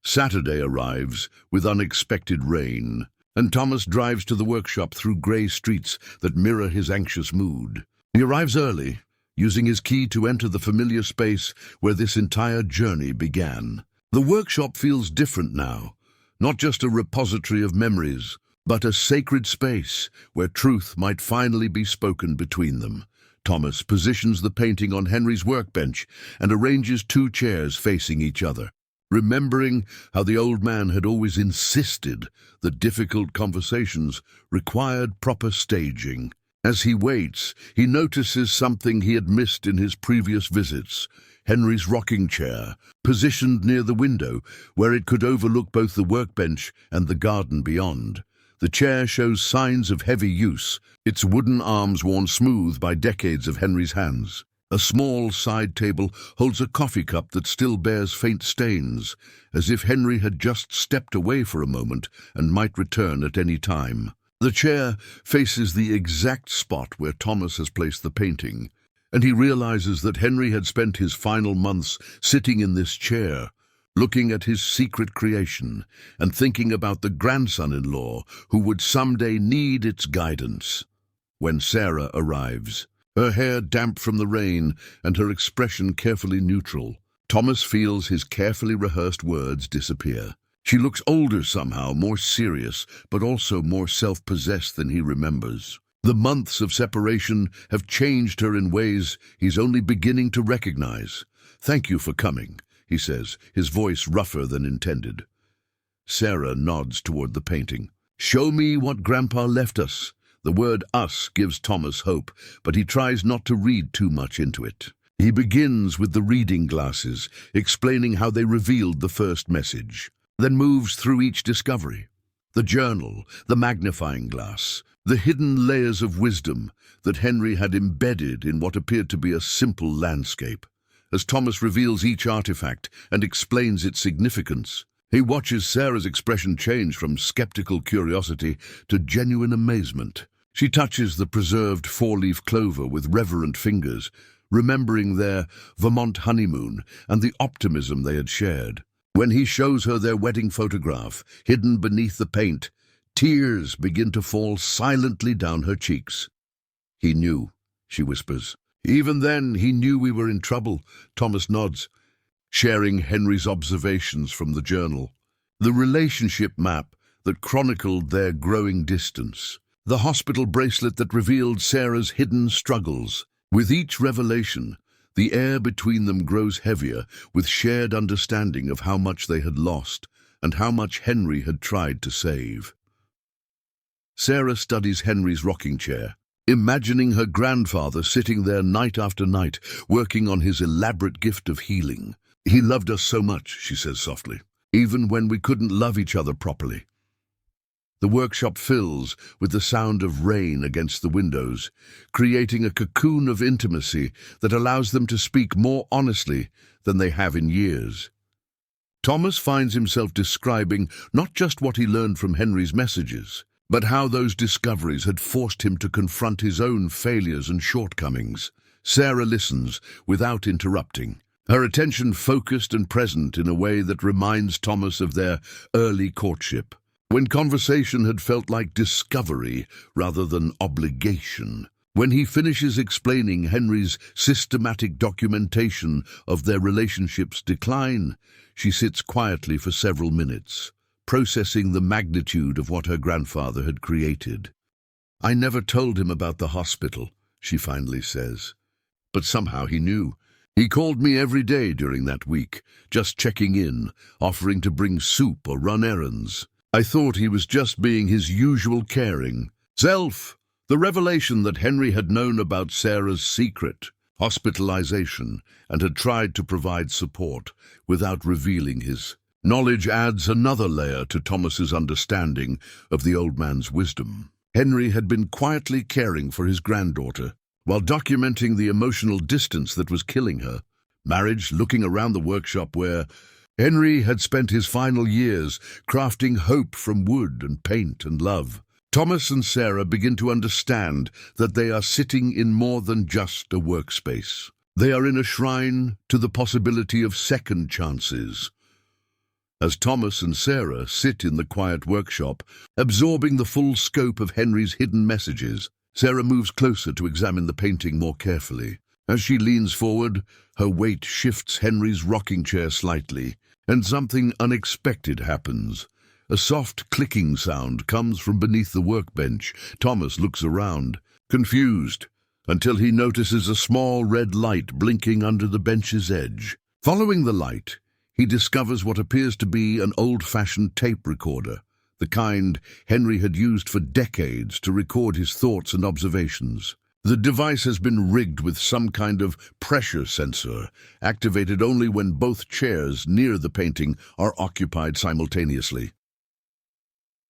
Saturday arrives with unexpected rain, and Thomas drives to the workshop through grey streets that mirror his anxious mood. He arrives early, using his key to enter the familiar space where this entire journey began. The workshop feels different now, not just a repository of memories, but a sacred space where truth might finally be spoken between them. Thomas positions the painting on Henry's workbench and arranges 2 chairs facing each other, remembering how the old man had always insisted that difficult conversations required proper staging. As he waits, he notices something he had missed in his previous visits: Henry's rocking chair, positioned near the window where it could overlook both the workbench and the garden beyond. The chair shows signs of heavy use, its wooden arms worn smooth by decades of Henry's hands. A small side table holds a coffee cup that still bears faint stains, as if Henry had just stepped away for a moment and might return at any time. The chair faces the exact spot where Thomas has placed the painting, and he realizes that Henry had spent his final months sitting in this chair, looking at his secret creation and thinking about the grandson-in-law who would someday need its guidance. When Sarah arrives, her hair damp from the rain and her expression carefully neutral, Thomas feels his carefully rehearsed words disappear. She looks older somehow, more serious, but also more self-possessed than he remembers. The months of separation have changed her in ways he's only beginning to recognize. "Thank you for coming," he says, his voice rougher than intended. Sarah nods toward the painting. "Show me what Grandpa left us." The word "us" gives Thomas hope, but he tries not to read too much into it. He begins with the reading glasses, explaining how they revealed the first message, then moves through each discovery: the journal, the magnifying glass, the hidden layers of wisdom that Henry had embedded in what appeared to be a simple landscape. As Thomas reveals each artifact and explains its significance, he watches Sarah's expression change from skeptical curiosity to genuine amazement. She touches the preserved 4-leaf clover with reverent fingers, remembering their Vermont honeymoon and the optimism they had shared. When he shows her their wedding photograph, hidden beneath the paint, tears begin to fall silently down her cheeks. "He knew," she whispers. "Even then, he knew we were in trouble," Thomas nods, sharing Henry's observations from the journal. The relationship map that chronicled their growing distance. The hospital bracelet that revealed Sarah's hidden struggles. With each revelation, the air between them grows heavier with shared understanding of how much they had lost and how much Henry had tried to save. Sarah studies Henry's rocking chair, imagining her grandfather sitting there night after night, working on his elaborate gift of healing. "He loved us so much," she says softly, "even when we couldn't love each other properly." The workshop fills with the sound of rain against the windows, creating a cocoon of intimacy that allows them to speak more honestly than they have in years. Thomas finds himself describing not just what he learned from Henry's messages, but how those discoveries had forced him to confront his own failures and shortcomings. Sarah listens without interrupting, her attention focused and present in a way that reminds Thomas of their early courtship, when conversation had felt like discovery rather than obligation. When he finishes explaining Henry's systematic documentation of their relationship's decline, she sits quietly for several minutes, processing the magnitude of what her grandfather had created. "I never told him about the hospital," she finally says. but somehow he knew. He called me every day during that week, just checking in, offering to bring soup or run errands. I thought he was just being his usual caring self. The revelation that Henry had known about Sarah's secret, hospitalization, and had tried to provide support without revealing his knowledge adds another layer to Thomas's understanding of the old man's wisdom. Henry had been quietly caring for his granddaughter, while documenting the emotional distance that was killing her. Marriage, looking around the workshop where Henry had spent his final years crafting hope from wood and paint and love. Thomas and Sarah begin to understand that they are sitting in more than just a workspace. They are in a shrine to the possibility of second chances. As Thomas and Sarah sit in the quiet workshop, absorbing the full scope of Henry's hidden messages, Sarah moves closer to examine the painting more carefully. As she leans forward, her weight shifts Henry's rocking chair slightly, and something unexpected happens. A soft clicking sound comes from beneath the workbench. Thomas looks around, confused, until he notices a small red light blinking under the bench's edge. Following the light, he discovers what appears to be an old-fashioned tape recorder, the kind Henry had used for decades to record his thoughts and observations. The device has been rigged with some kind of pressure sensor, activated only when both chairs near the painting are occupied simultaneously.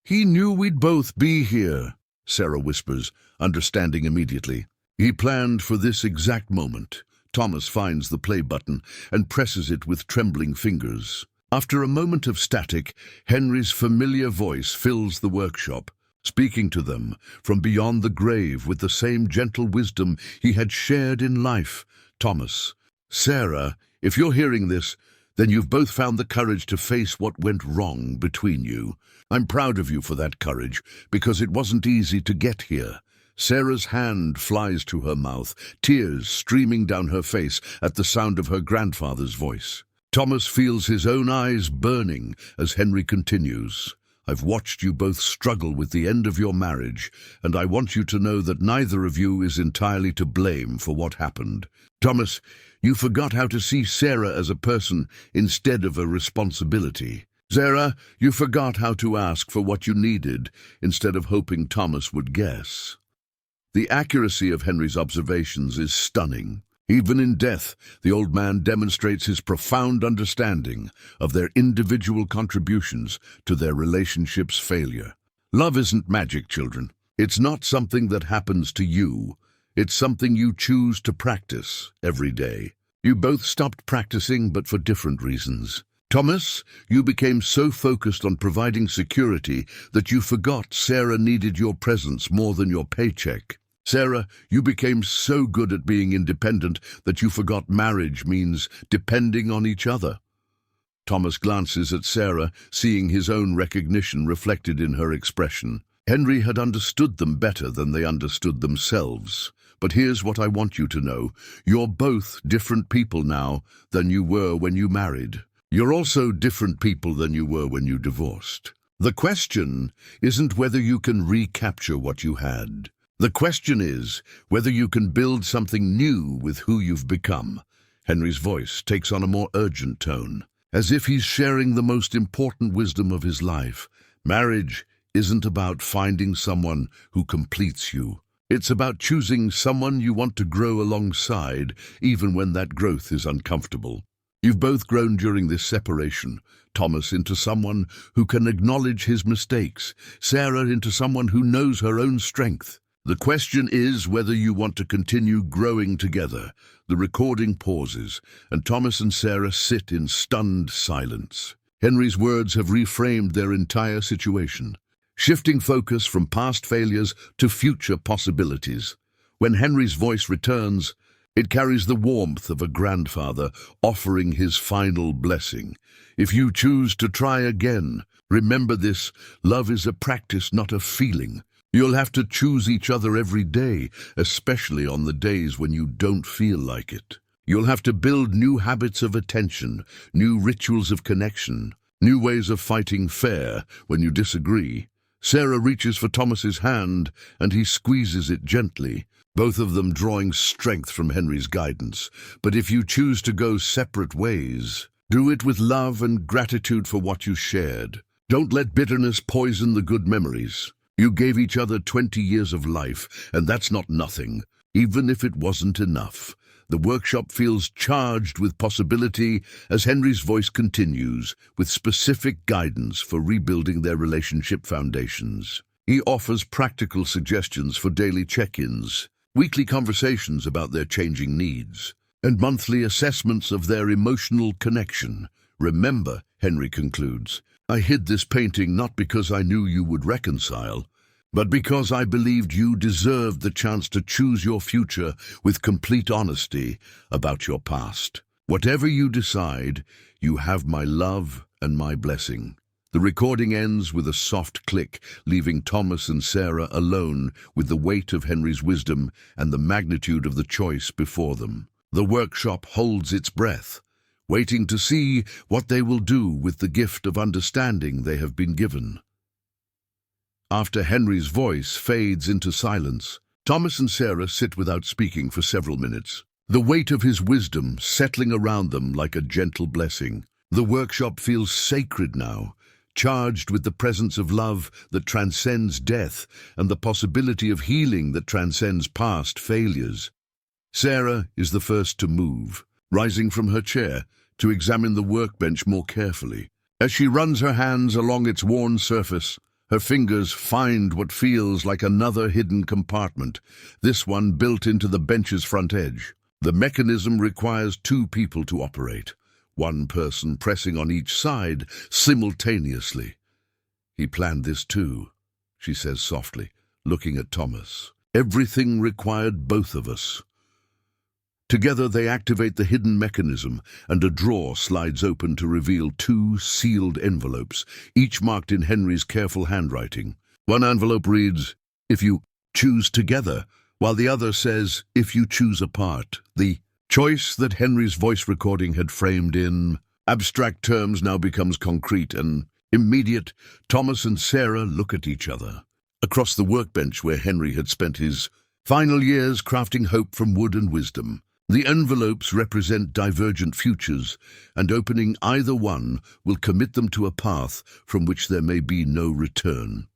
"He knew we'd both be here," Sarah whispers, understanding immediately. "He planned for this exact moment." Thomas finds the play button and presses it with trembling fingers. After a moment of static, Henry's familiar voice fills the workshop, speaking to them from beyond the grave with the same gentle wisdom he had shared in life. "Thomas, Sarah, if you're hearing this, then you've both found the courage to face what went wrong between you. I'm proud of you for that courage, because it wasn't easy to get here." Sarah's hand flies to her mouth, tears streaming down her face at the sound of her grandfather's voice. Thomas feels his own eyes burning as Henry continues. "I've watched you both struggle with the end of your marriage, and I want you to know that neither of you is entirely to blame for what happened. Thomas, you forgot how to see Sarah as a person instead of a responsibility. Sarah, you forgot how to ask for what you needed instead of hoping Thomas would guess." The accuracy of Henry's observations is stunning. Even in death, the old man demonstrates his profound understanding of their individual contributions to their relationship's failure. Love isn't magic, children. It's not something that happens to you. It's something you choose to practice every day. You both stopped practicing, but for different reasons. Thomas, you became so focused on providing security that you forgot Sarah needed your presence more than your paycheck. Sarah, you became so good at being independent that you forgot marriage means depending on each other. Thomas glances at Sarah, seeing his own recognition reflected in her expression. Henry had understood them better than they understood themselves. But here's what I want you to know. You're both different people now than you were when you married. You're also different people than you were when you divorced. The question isn't whether you can recapture what you had. The question is whether you can build something new with who you've become. Henry's voice takes on a more urgent tone, as if he's sharing the most important wisdom of his life. Marriage isn't about finding someone who completes you. It's about choosing someone you want to grow alongside, even when that growth is uncomfortable. You've both grown during this separation, Thomas into someone who can acknowledge his mistakes, Sarah into someone who knows her own strength. The question is whether you want to continue growing together. The recording pauses, and Thomas and Sarah sit in stunned silence. Henry's words have reframed their entire situation, shifting focus from past failures to future possibilities. When Henry's voice returns, it carries the warmth of a grandfather offering his final blessing. If you choose to try again, remember this: love is a practice, not a feeling. You'll have to choose each other every day, especially on the days when you don't feel like it. You'll have to build new habits of attention, new rituals of connection, new ways of fighting fair when you disagree. Sarah reaches for Thomas's hand, and he squeezes it gently, both of them drawing strength from Henry's guidance. But if you choose to go separate ways, do it with love and gratitude for what you shared. Don't let bitterness poison the good memories. You gave each other 20 years of life, and that's not nothing, even if it wasn't enough. The workshop feels charged with possibility as Henry's voice continues, with specific guidance for rebuilding their relationship foundations. He offers practical suggestions for daily check-ins, weekly conversations about their changing needs, and monthly assessments of their emotional connection. Remember, Henry concludes, I hid this painting not because I knew you would reconcile, but because I believed you deserved the chance to choose your future with complete honesty about your past. Whatever you decide, you have my love and my blessing. The recording ends with a soft click, leaving Thomas and Sarah alone with the weight of Henry's wisdom and the magnitude of the choice before them. The workshop holds its breath, waiting to see what they will do with the gift of understanding they have been given. After Henry's voice fades into silence, Thomas and Sarah sit without speaking for several minutes, the weight of his wisdom settling around them like a gentle blessing. The workshop feels sacred now, charged with the presence of love that transcends death and the possibility of healing that transcends past failures. Sarah is the first to move, rising from her chair to examine the workbench more carefully. As she runs her hands along its worn surface, her fingers find what feels like another hidden compartment, this one built into the bench's front edge. The mechanism requires two people to operate, one person pressing on each side simultaneously. He planned this too, she says softly, looking at Thomas. Everything required both of us. Together they activate the hidden mechanism, and a drawer slides open to reveal two sealed envelopes, each marked in Henry's careful handwriting. One envelope reads, "If you choose together," while the other says, "If you choose apart." The choice that Henry's voice recording had framed in abstract terms now becomes concrete and immediate. Thomas and Sarah look at each other. Across the workbench where Henry had spent his final years crafting hope from wood and wisdom, the envelopes represent divergent futures, and opening either one will commit them to a path from which there may be no return.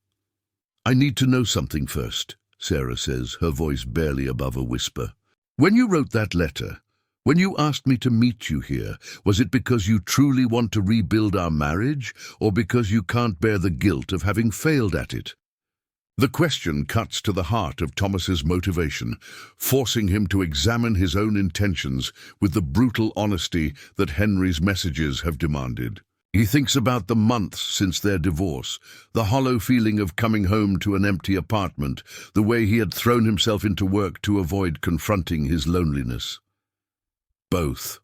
"I need to know something first," Sarah says, her voice barely above a whisper. "When you wrote that letter, when you asked me to meet you here, was it because you truly want to rebuild our marriage, or because you can't bear the guilt of having failed at it?" The question cuts to the heart of Thomas's motivation, forcing him to examine his own intentions with the brutal honesty that Henry's messages have demanded. He thinks about the months since their divorce, the hollow feeling of coming home to an empty apartment, the way he had thrown himself into work to avoid confronting his loneliness. "Both,"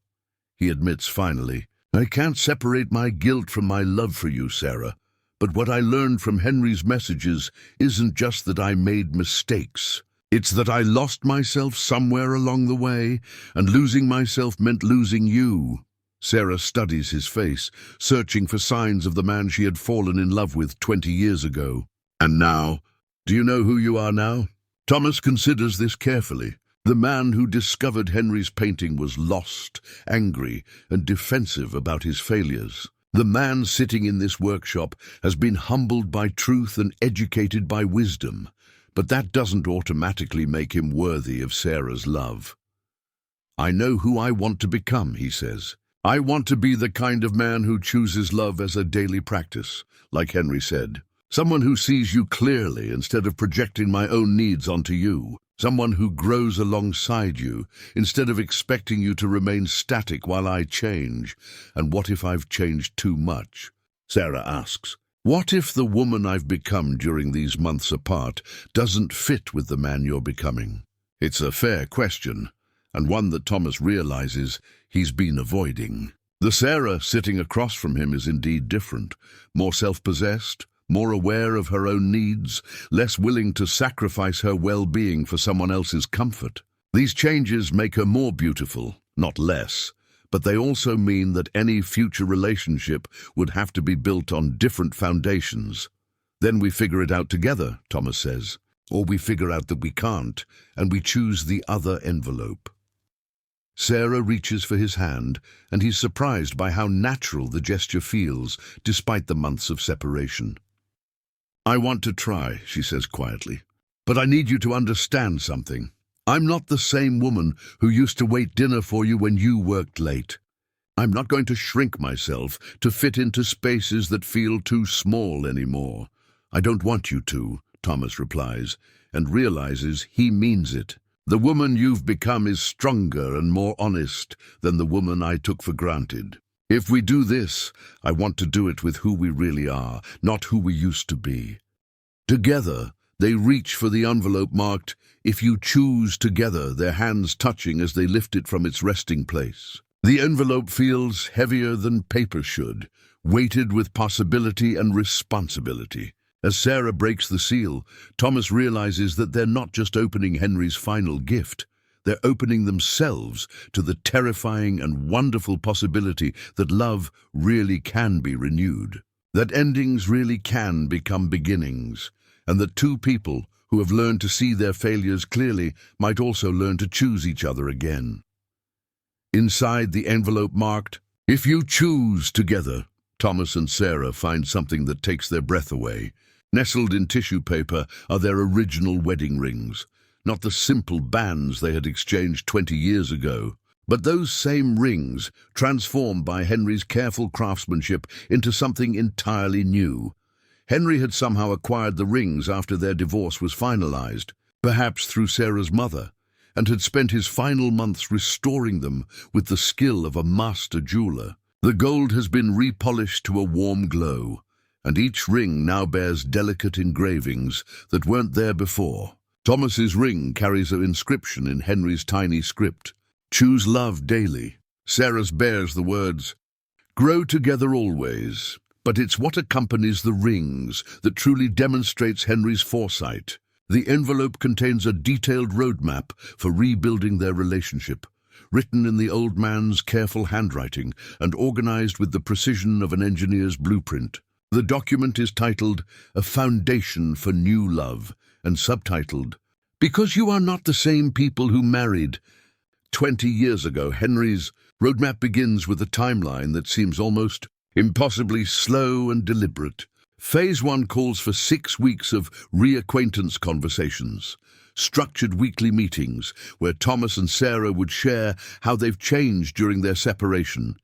he admits finally. "I can't separate my guilt from my love for you, Sarah. But what I learned from Henry's messages isn't just that I made mistakes. It's that I lost myself somewhere along the way, and losing myself meant losing you." Sarah studies his face, searching for signs of the man she had fallen in love with 20 years ago. "And now, do you know who you are now?" Thomas considers this carefully. The man who discovered Henry's painting was lost, angry, and defensive about his failures. The man sitting in this workshop has been humbled by truth and educated by wisdom, but that doesn't automatically make him worthy of Sarah's love. "I know who I want to become," he says. "I want to be the kind of man who chooses love as a daily practice, like Henry said. Someone who sees you clearly instead of projecting my own needs onto you. Someone who grows alongside you instead of expecting you to remain static while I change. And what if I've changed too much?" Sarah asks. "What if the woman I've become during these months apart doesn't fit with the man you're becoming?" It's a fair question, and one that Thomas realizes he's been avoiding. The Sarah sitting across from him is indeed different, more self-possessed, more aware of her own needs, less willing to sacrifice her well-being for someone else's comfort. These changes make her more beautiful, not less, but they also mean that any future relationship would have to be built on different foundations. Then we figure it out together, Thomas says. Or we figure out that we can't, and we choose the other envelope. Sarah reaches for his hand, and he's surprised by how natural the gesture feels, despite the months of separation. "I want to try," she says quietly, "but I need you to understand something. I'm not the same woman who used to wait dinner for you when you worked late. I'm not going to shrink myself to fit into spaces that feel too small anymore." "I don't want you to," Thomas replies, and realizes he means it. "The woman you've become is stronger and more honest than the woman I took for granted. If we do this, I want to do it with who we really are, not who we used to be." Together, they reach for the envelope marked, "If you choose together," their hands touching as they lift it from its resting place. The envelope feels heavier than paper should, weighted with possibility and responsibility. As Sarah breaks the seal, Thomas realizes that they're not just opening Henry's final gift. They're opening themselves to the terrifying and wonderful possibility that love really can be renewed, that endings really can become beginnings, and that two people who have learned to see their failures clearly might also learn to choose each other again. Inside the envelope marked, "If you choose together," Thomas and Sarah find something that takes their breath away. Nestled in tissue paper are their original wedding rings, not the simple bands they had exchanged 20 years ago, but those same rings transformed by Henry's careful craftsmanship into something entirely new. Henry had somehow acquired the rings after their divorce was finalized, perhaps through Sarah's mother, and had spent his final months restoring them with the skill of a master jeweler. The gold has been repolished to a warm glow, and each ring now bears delicate engravings that weren't there before. Thomas's ring carries an inscription in Henry's tiny script, "Choose love daily." Sarah's bears the words, "Grow together always." But it's what accompanies the rings that truly demonstrates Henry's foresight. The envelope contains a detailed roadmap for rebuilding their relationship, written in the old man's careful handwriting and organized with the precision of an engineer's blueprint. The document is titled "A Foundation for New Love" and subtitled, "Because You Are Not the Same People Who Married 20 Years Ago." Henry's roadmap begins with a timeline that seems almost impossibly slow and deliberate. Phase 1 calls for 6 weeks of reacquaintance conversations, structured weekly meetings where Thomas and Sarah would share how they've changed during their separation,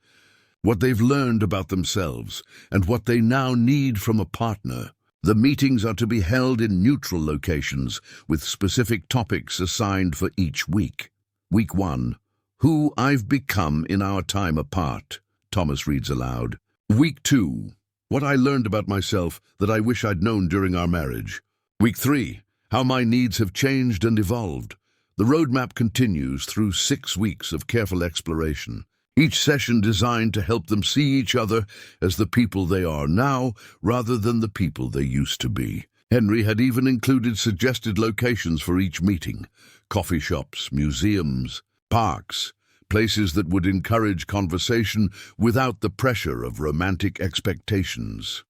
what they've learned about themselves, and what they now need from a partner. The meetings are to be held in neutral locations with specific topics assigned for each week. Week 1, "Who I've Become in Our Time Apart," Thomas reads aloud. Week 2, "What I Learned About Myself That I Wish I'd Known During Our Marriage." Week 3, "How My Needs Have Changed and Evolved." The roadmap continues through 6 weeks of careful exploration, each session designed to help them see each other as the people they are now rather than the people they used to be. Henry had even included suggested locations for each meeting: coffee shops, museums, parks, places that would encourage conversation without the pressure of romantic expectations.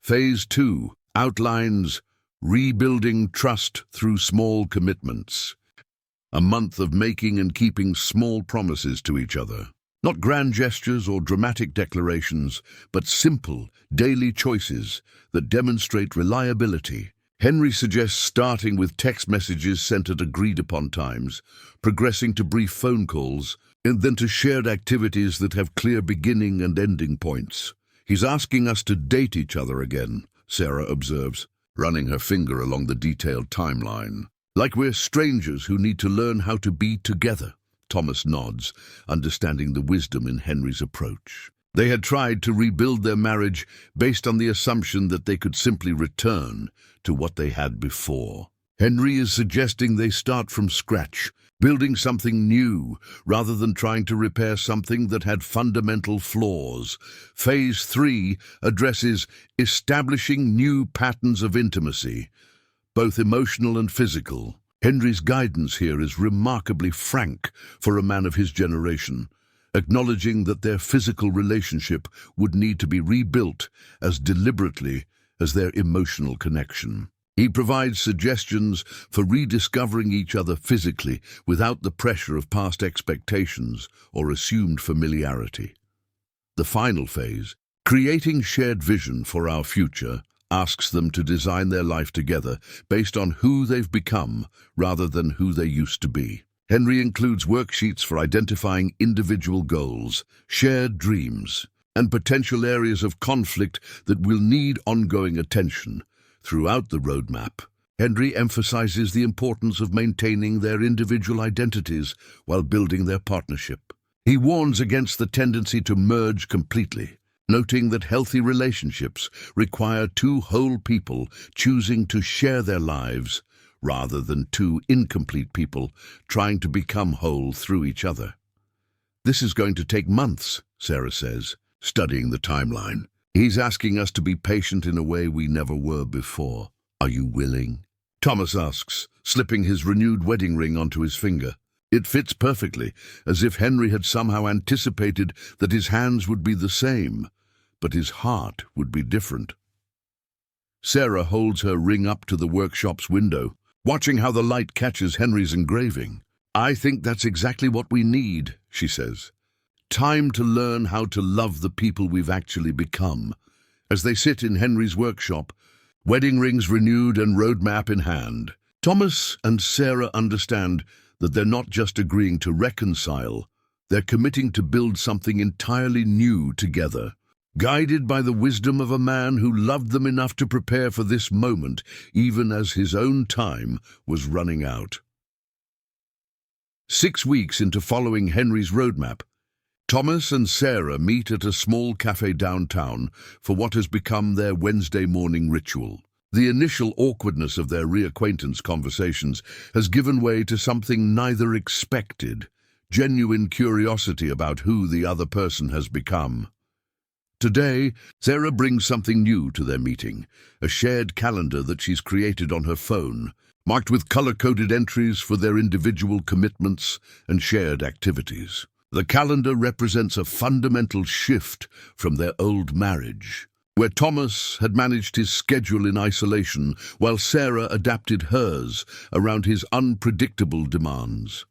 Phase 2 outlines rebuilding trust through small commitments. A month of making and keeping small promises to each other. Not grand gestures or dramatic declarations, but simple, daily choices that demonstrate reliability. Henry suggests starting with text messages sent at agreed-upon times, progressing to brief phone calls, and then to shared activities that have clear beginning and ending points. "He's asking us to date each other again," Sarah observes, running her finger along the detailed timeline. "Like we're strangers who need to learn how to be together." Thomas nods, understanding the wisdom in Henry's approach. They had tried to rebuild their marriage based on the assumption that they could simply return to what they had before. Henry is suggesting they start from scratch, building something new rather than trying to repair something that had fundamental flaws. Phase 3 addresses establishing new patterns of intimacy, both emotional and physical. Henry's guidance here is remarkably frank for a man of his generation, acknowledging that their physical relationship would need to be rebuilt as deliberately as their emotional connection. He provides suggestions for rediscovering each other physically without the pressure of past expectations or assumed familiarity. The final phase, creating shared vision for our future, asks them to design their life together based on who they've become rather than who they used to be. Henry includes worksheets for identifying individual goals, shared dreams, and potential areas of conflict that will need ongoing attention. Throughout the roadmap, Henry emphasizes the importance of maintaining their individual identities while building their partnership. He warns against the tendency to merge completely, noting that healthy relationships require two whole people choosing to share their lives rather than two incomplete people trying to become whole through each other. This is going to take months, Sarah says, studying the timeline. He's asking us to be patient in a way we never were before. Are you willing? Thomas asks, slipping his renewed wedding ring onto his finger. It fits perfectly, as if Henry had somehow anticipated that his hands would be the same, but his heart would be different. Sarah holds her ring up to the workshop's window, watching how the light catches Henry's engraving. I think that's exactly what we need, she says. Time to learn how to love the people we've actually become. As they sit in Henry's workshop, wedding rings renewed and roadmap in hand, Thomas and Sarah understand that they're not just agreeing to reconcile, they're committing to build something entirely new together. Guided by the wisdom of a man who loved them enough to prepare for this moment, even as his own time was running out. 6 weeks into following Henry's roadmap, Thomas and Sarah meet at a small cafe downtown for what has become their Wednesday morning ritual. The initial awkwardness of their reacquaintance conversations has given way to something neither expected, genuine curiosity about who the other person has become. Today, Sarah brings something new to their meeting, a shared calendar that she's created on her phone, marked with color-coded entries for their individual commitments and shared activities. The calendar represents a fundamental shift from their old marriage, where Thomas had managed his schedule in isolation while Sarah adapted hers around his unpredictable demands.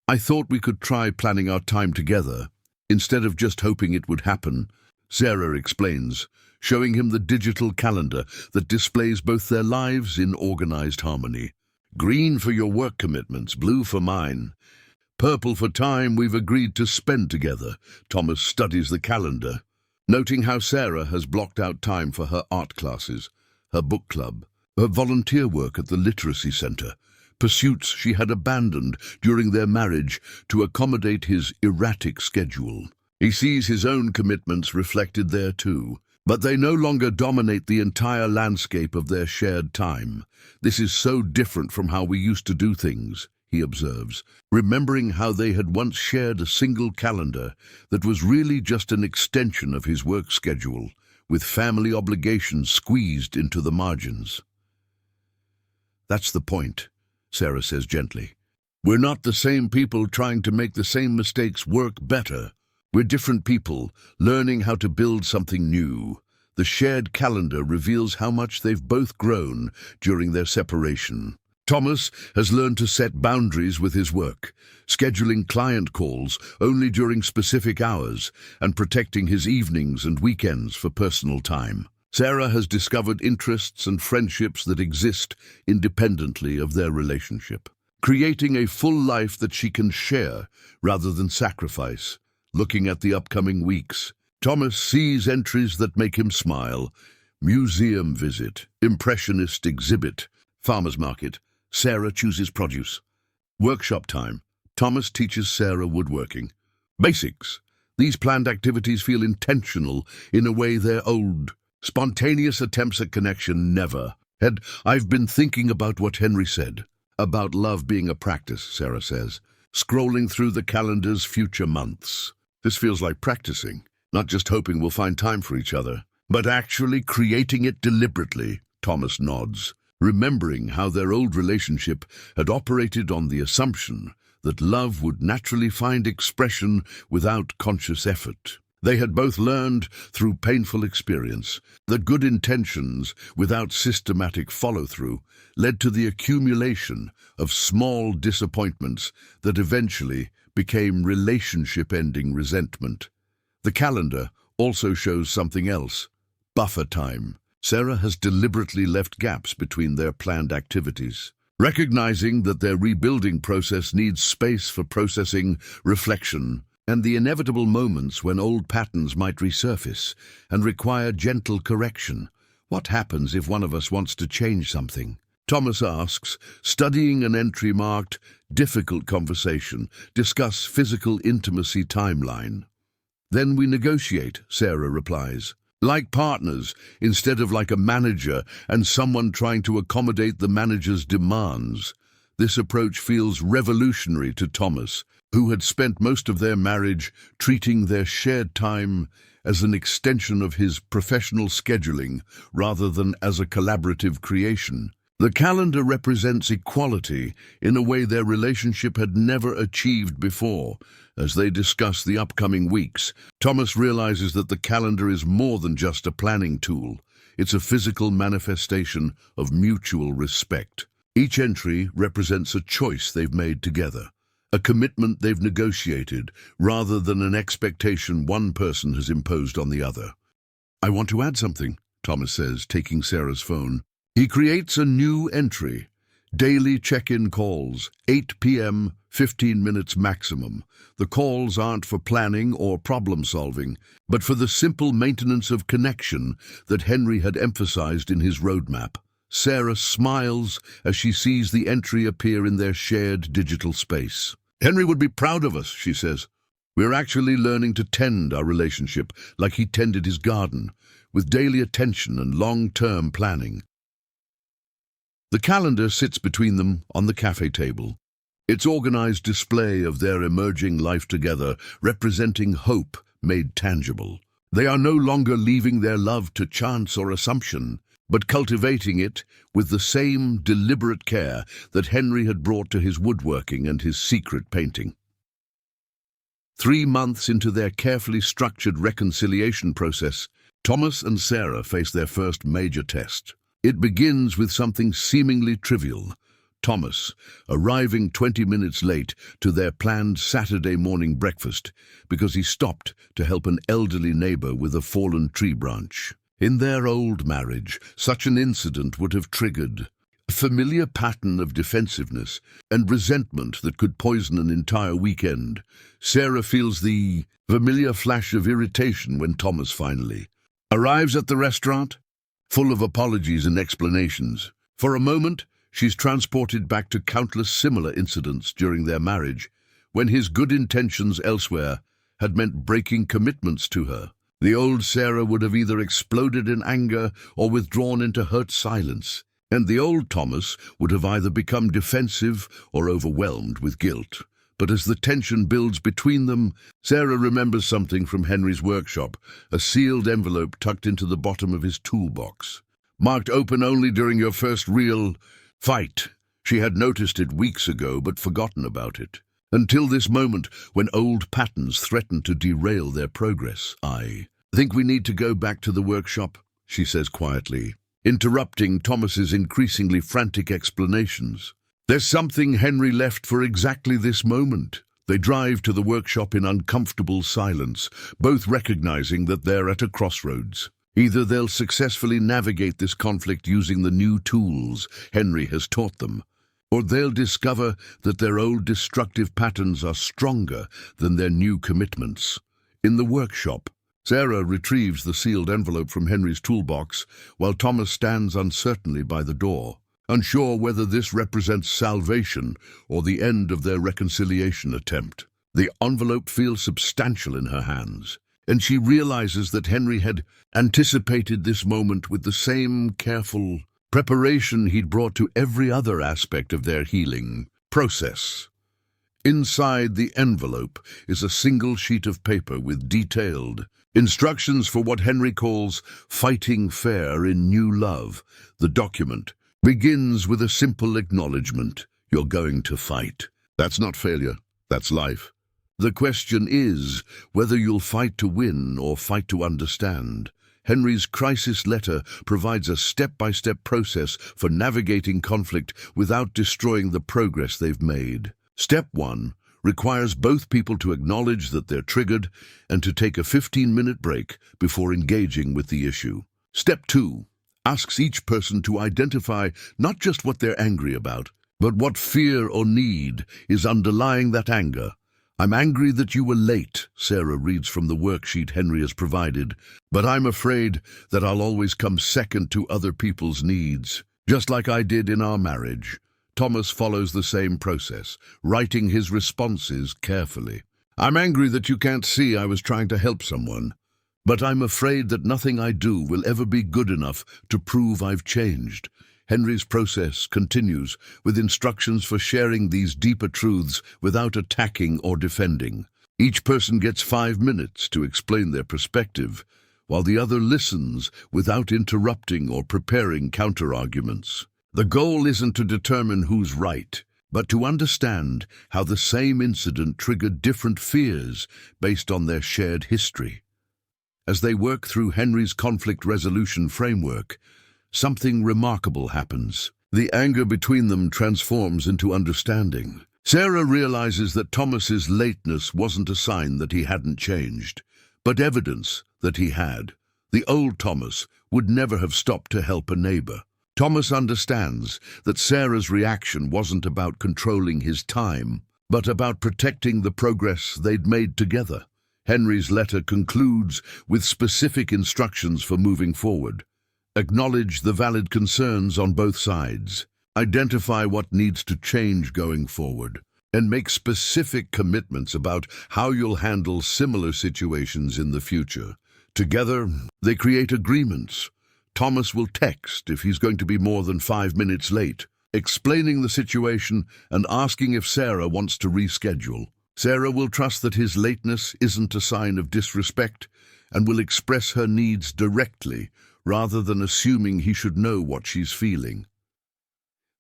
I thought we could try planning our time together, instead of just hoping it would happen, Sarah explains, showing him the digital calendar that displays both their lives in organized harmony. Green for your work commitments, blue for mine. Purple for time we've agreed to spend together. Thomas studies the calendar, noting how Sarah has blocked out time for her art classes, her book club, her volunteer work at the literacy center, pursuits she had abandoned during their marriage to accommodate his erratic schedule. He sees his own commitments reflected there too, but they no longer dominate the entire landscape of their shared time. This is so different from how we used to do things, he observes, remembering how they had once shared a single calendar that was really just an extension of his work schedule, with family obligations squeezed into the margins. That's the point, Sarah says gently. We're not the same people trying to make the same mistakes work better. We're different people, learning how to build something new. The shared calendar reveals how much they've both grown during their separation. Thomas has learned to set boundaries with his work, scheduling client calls only during specific hours and protecting his evenings and weekends for personal time. Sarah has discovered interests and friendships that exist independently of their relationship, creating a full life that she can share rather than sacrifice. Looking at the upcoming weeks, Thomas sees entries that make him smile. Museum visit, impressionist exhibit, farmer's market. Sarah chooses produce. Workshop time. Thomas teaches Sarah woodworking. Basics. These planned activities feel intentional in a way their old, spontaneous attempts at connection never had. I've been thinking about what Henry said, about love being a practice, Sarah says, scrolling through the calendar's future months. This feels like practicing, not just hoping we'll find time for each other, but actually creating it deliberately, Thomas nods, remembering how their old relationship had operated on the assumption that love would naturally find expression without conscious effort. They had both learned through painful experience that good intentions without systematic follow-through led to the accumulation of small disappointments that eventually became relationship-ending resentment. The calendar also shows something else: buffer time. Sarah has deliberately left gaps between their planned activities, recognizing that their rebuilding process needs space for processing, reflection, and the inevitable moments when old patterns might resurface and require gentle correction. What happens if one of us wants to change something? Thomas asks, studying an entry marked difficult conversation, discuss physical intimacy timeline. Then we negotiate, Sarah replies. Like partners, instead of like a manager and someone trying to accommodate the manager's demands. This approach feels revolutionary to Thomas, who had spent most of their marriage treating their shared time as an extension of his professional scheduling rather than as a collaborative creation. The calendar represents equality in a way their relationship had never achieved before. As they discuss the upcoming weeks, Thomas realizes that the calendar is more than just a planning tool. It's a physical manifestation of mutual respect. Each entry represents a choice they've made together, a commitment they've negotiated, rather than an expectation one person has imposed on the other. "I want to add something," Thomas says, taking Sarah's phone. He creates a new entry. Daily check-in calls, 8 p.m., 15 minutes maximum. The calls aren't for planning or problem-solving, but for the simple maintenance of connection that Henry had emphasized in his roadmap. Sarah smiles as she sees the entry appear in their shared digital space. "Henry would be proud of us," she says. "We're actually learning to tend our relationship like he tended his garden, with daily attention and long-term planning." The calendar sits between them on the cafe table. Its organized display of their emerging life together, representing hope made tangible. They are no longer leaving their love to chance or assumption, but cultivating it with the same deliberate care that Henry had brought to his woodworking and his secret painting. 3 months into their carefully structured reconciliation process, Thomas and Sarah face their first major test. It begins with something seemingly trivial. Thomas arriving 20 minutes late to their planned Saturday morning breakfast because he stopped to help an elderly neighbor with a fallen tree branch. In their old marriage, such an incident would have triggered a familiar pattern of defensiveness and resentment that could poison an entire weekend. Sarah feels the familiar flash of irritation when Thomas finally arrives at the restaurant, full of apologies and explanations. For a moment, she's transported back to countless similar incidents during their marriage, when his good intentions elsewhere had meant breaking commitments to her. The old Sarah would have either exploded in anger or withdrawn into hurt silence, and the old Thomas would have either become defensive or overwhelmed with guilt. But as the tension builds between them, Sarah remembers something from Henry's workshop, a sealed envelope tucked into the bottom of his toolbox. Marked open only during your first real fight. She had noticed it weeks ago but forgotten about it, until this moment when old patterns threatened to derail their progress. "I think we need to go back to the workshop," she says quietly, interrupting Thomas's increasingly frantic explanations. There's something Henry left for exactly this moment. They drive to the workshop in uncomfortable silence, both recognizing that they're at a crossroads. Either they'll successfully navigate this conflict using the new tools Henry has taught them, or they'll discover that their old destructive patterns are stronger than their new commitments. In the workshop, Sarah retrieves the sealed envelope from Henry's toolbox, while Thomas stands uncertainly by the door, unsure whether this represents salvation or the end of their reconciliation attempt. The envelope feels substantial in her hands, and she realizes that Henry had anticipated this moment with the same careful preparation he'd brought to every other aspect of their healing process. Inside the envelope is a single sheet of paper with detailed instructions for what Henry calls fighting fair in new love. The document begins with a simple acknowledgement: you're going to fight. That's not failure, that's life. The question is whether you'll fight to win or fight to understand. Henry's crisis letter provides a step-by-step process for navigating conflict without destroying the progress they've made. Step 1 requires both people to acknowledge that they're triggered and to take a 15-minute break before engaging with the issue. Step 2 asks each person to identify not just what they're angry about, but what fear or need is underlying that anger. "I'm angry that you were late," Sarah reads from the worksheet Henry has provided, "but I'm afraid that I'll always come second to other people's needs, just like I did in our marriage." Thomas follows the same process, writing his responses carefully. "I'm angry that you can't see I was trying to help someone, but I'm afraid that nothing I do will ever be good enough to prove I've changed." Henry's process continues with instructions for sharing these deeper truths without attacking or defending. Each person gets 5 minutes to explain their perspective, while the other listens without interrupting or preparing counter-arguments. The goal isn't to determine who's right, but to understand how the same incident triggered different fears based on their shared history. As they work through Henry's conflict resolution framework, something remarkable happens. The anger between them transforms into understanding. Sarah realizes that Thomas's lateness wasn't a sign that he hadn't changed, but evidence that he had. The old Thomas would never have stopped to help a neighbor. Thomas understands that Sarah's reaction wasn't about controlling his time, but about protecting the progress they'd made together. Henry's letter concludes with specific instructions for moving forward. Acknowledge the valid concerns on both sides. Identify what needs to change going forward, and make specific commitments about how you'll handle similar situations in the future. Together, they create agreements. Thomas will text if he's going to be more than 5 minutes late, explaining the situation and asking if Sarah wants to reschedule. Sarah will trust that his lateness isn't a sign of disrespect and will express her needs directly, rather than assuming he should know what she's feeling.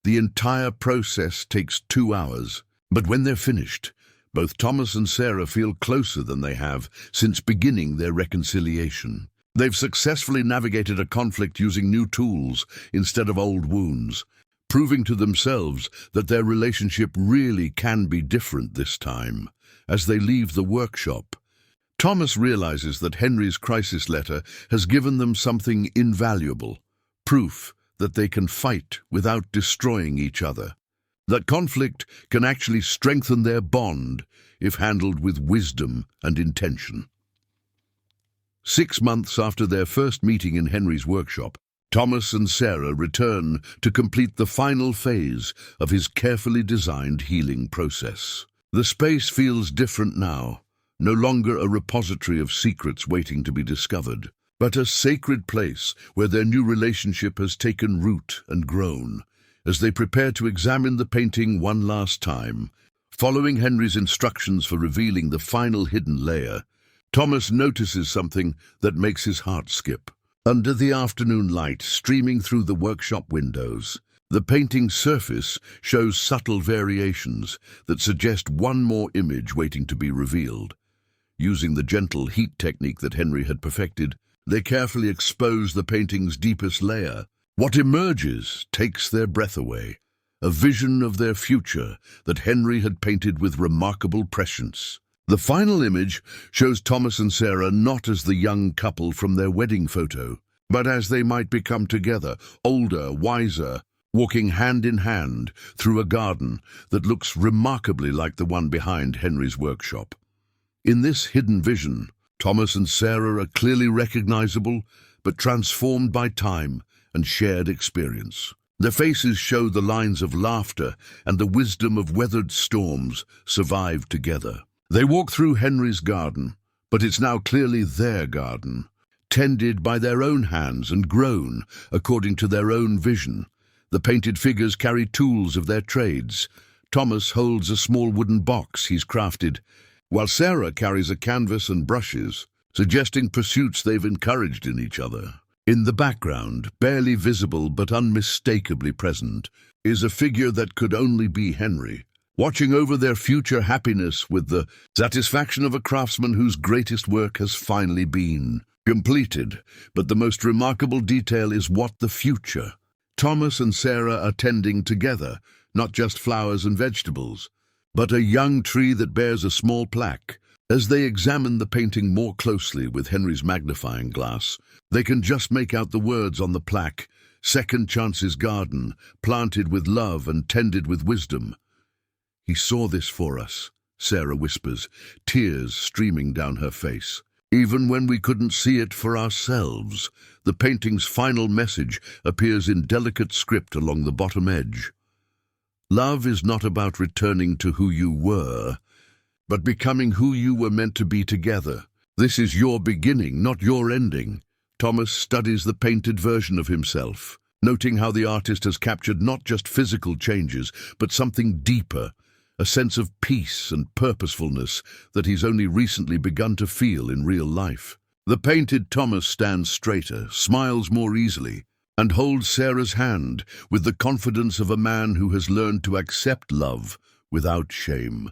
The entire process takes 2 hours, but when they're finished, both Thomas and Sarah feel closer than they have since beginning their reconciliation. They've successfully navigated a conflict using new tools instead of old wounds, proving to themselves that their relationship really can be different this time. As they leave the workshop, Thomas realizes that Henry's crisis letter has given them something invaluable, proof that they can fight without destroying each other, that conflict can actually strengthen their bond if handled with wisdom and intention. 6 months after their first meeting in Henry's workshop, Thomas and Sarah return to complete the final phase of his carefully designed healing process. The space feels different now. No longer a repository of secrets waiting to be discovered, but a sacred place where their new relationship has taken root and grown. As they prepare to examine the painting one last time, following Henry's instructions for revealing the final hidden layer, Thomas notices something that makes his heart skip. Under the afternoon light streaming through the workshop windows, the painting's surface shows subtle variations that suggest one more image waiting to be revealed. Using the gentle heat technique that Henry had perfected, they carefully expose the painting's deepest layer. What emerges takes their breath away, a vision of their future that Henry had painted with remarkable prescience. The final image shows Thomas and Sarah not as the young couple from their wedding photo, but as they might become together, older, wiser, walking hand in hand through a garden that looks remarkably like the one behind Henry's workshop. In this hidden vision, Thomas and Sarah are clearly recognizable, but transformed by time and shared experience. Their faces show the lines of laughter and the wisdom of weathered storms survived together. They walk through Henry's garden, but it's now clearly their garden, tended by their own hands and grown according to their own vision. The painted figures carry tools of their trades. Thomas holds a small wooden box he's crafted, while Sarah carries a canvas and brushes, suggesting pursuits they've encouraged in each other. In the background, barely visible but unmistakably present, is a figure that could only be Henry, watching over their future happiness with the satisfaction of a craftsman whose greatest work has finally been completed. But the most remarkable detail is what the future. Thomas and Sarah are tending together, not just flowers and vegetables, but a young tree that bears a small plaque. As they examine the painting more closely with Henry's magnifying glass, they can just make out the words on the plaque: "Second Chance's Garden, planted with love and tended with wisdom." "He saw this for us," Sarah whispers, tears streaming down her face. "Even when we couldn't see it for ourselves." The painting's final message appears in delicate script along the bottom edge. "Love is not about returning to who you were, but becoming who you were meant to be together. This is your beginning, not your ending." Thomas studies the painted version of himself, noting how the artist has captured not just physical changes, but something deeper, a sense of peace and purposefulness that he's only recently begun to feel in real life. The painted Thomas stands straighter, smiles more easily, and holds Sarah's hand with the confidence of a man who has learned to accept love without shame.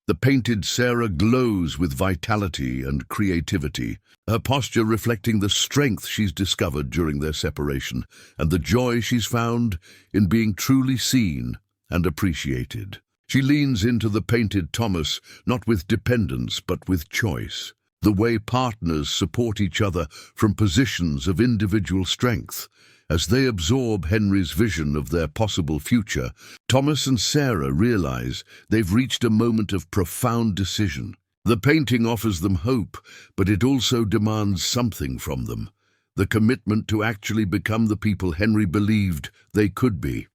The painted Sarah glows with vitality and creativity, her posture reflecting the strength she's discovered during their separation and the joy she's found in being truly seen and appreciated. She leans into the painted Thomas, not with dependence but with choice, the way partners support each other from positions of individual strength. As they absorb Henry's vision of their possible future, Thomas and Sarah realize they've reached a moment of profound decision. The painting offers them hope, but it also demands something from them: the commitment to actually become the people Henry believed they could be.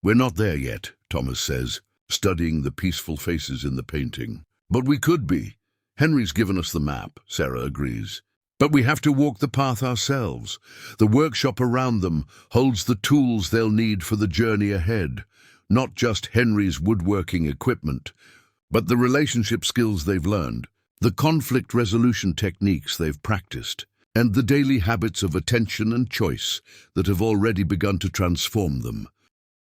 "We're not there yet," Thomas says, studying the peaceful faces in the painting. "But we could be. Henry's given us the map," Sarah agrees. "But we have to walk the path ourselves. The workshop around them holds the tools they'll need for the journey ahead. Not just Henry's woodworking equipment, but the relationship skills they've learned, the conflict resolution techniques they've practiced, and the daily habits of attention and choice that have already begun to transform them."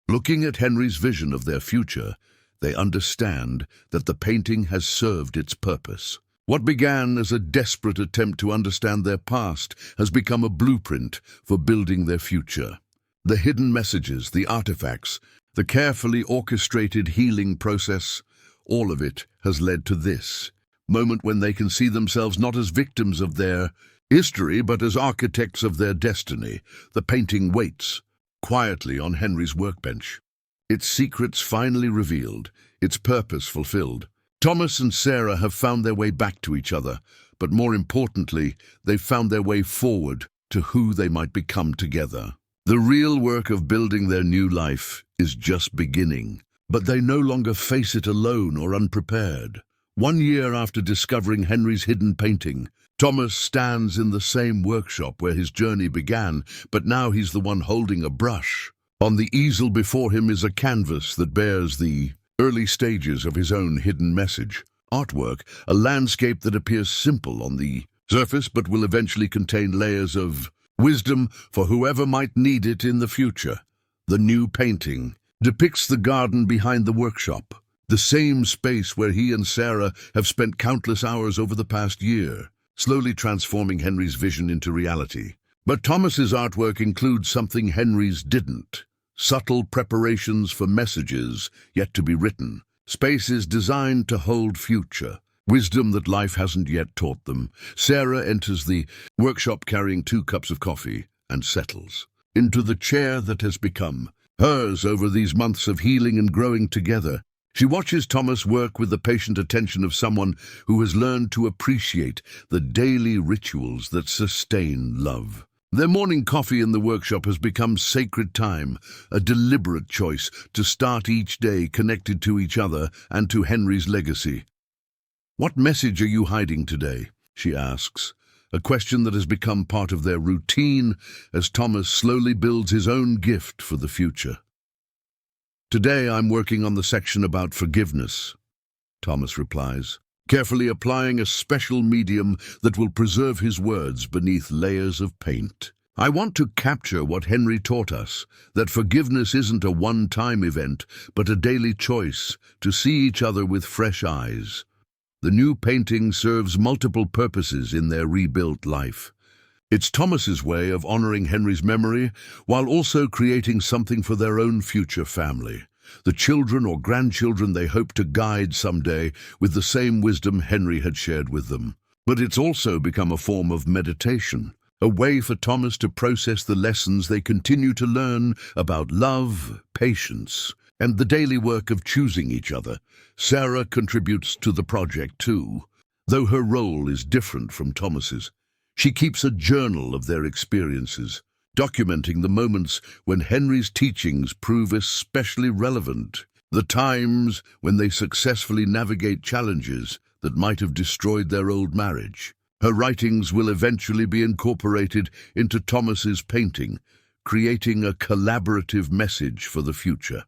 Looking at Henry's vision of their future, they understand that the painting has served its purpose. What began as a desperate attempt to understand their past has become a blueprint for building their future. The hidden messages, the artifacts, the carefully orchestrated healing process, all of it has led to this moment when they can see themselves not as victims of their history, but as architects of their destiny. The painting waits quietly on Henry's workbench, its secrets finally revealed, its purpose fulfilled. Thomas and Sarah have found their way back to each other, but more importantly, they've found their way forward to who they might become together. The real work of building their new life is just beginning, but they no longer face it alone or unprepared. 1 year after discovering Henry's hidden painting, Thomas stands in the same workshop where his journey began, but now he's the one holding a brush. On the easel before him is a canvas that bears the early stages of his own hidden message. Artwork, a landscape that appears simple on the surface but will eventually contain layers of wisdom for whoever might need it in the future. The new painting depicts the garden behind the workshop, the same space where he and Sarah have spent countless hours over the past year, slowly transforming Henry's vision into reality. But Thomas's artwork includes something Henry's didn't: subtle preparations for messages yet to be written, spaces designed to hold future, wisdom that life hasn't yet taught them. Sarah enters the workshop carrying 2 cups of coffee and settles into the chair that has become hers over these months of healing and growing together. She watches Thomas work with the patient attention of someone who has learned to appreciate the daily rituals that sustain love. Their morning coffee in the workshop has become sacred time, a deliberate choice to start each day connected to each other and to Henry's legacy. "What message are you hiding today?" she asks, a question that has become part of their routine as Thomas slowly builds his own gift for the future. "Today I'm working on the section about forgiveness," Thomas replies, carefully applying a special medium that will preserve his words beneath layers of paint. I want to capture what Henry taught us, that forgiveness isn't a one-time event, but a daily choice to see each other with fresh eyes. The new painting serves multiple purposes in their rebuilt life. It's Thomas's way of honoring Henry's memory while also creating something for their own future family, the children or grandchildren they hope to guide someday with the same wisdom Henry had shared with them. But it's also become a form of meditation, a way for Thomas to process the lessons they continue to learn about love, patience, and the daily work of choosing each other. Sarah contributes to the project too, though her role is different from Thomas's. She keeps a journal of their experiences, documenting the moments when Henry's teachings prove especially relevant, the times when they successfully navigate challenges that might have destroyed their old marriage. Her writings will eventually be incorporated into Thomas's painting, creating a collaborative message for the future.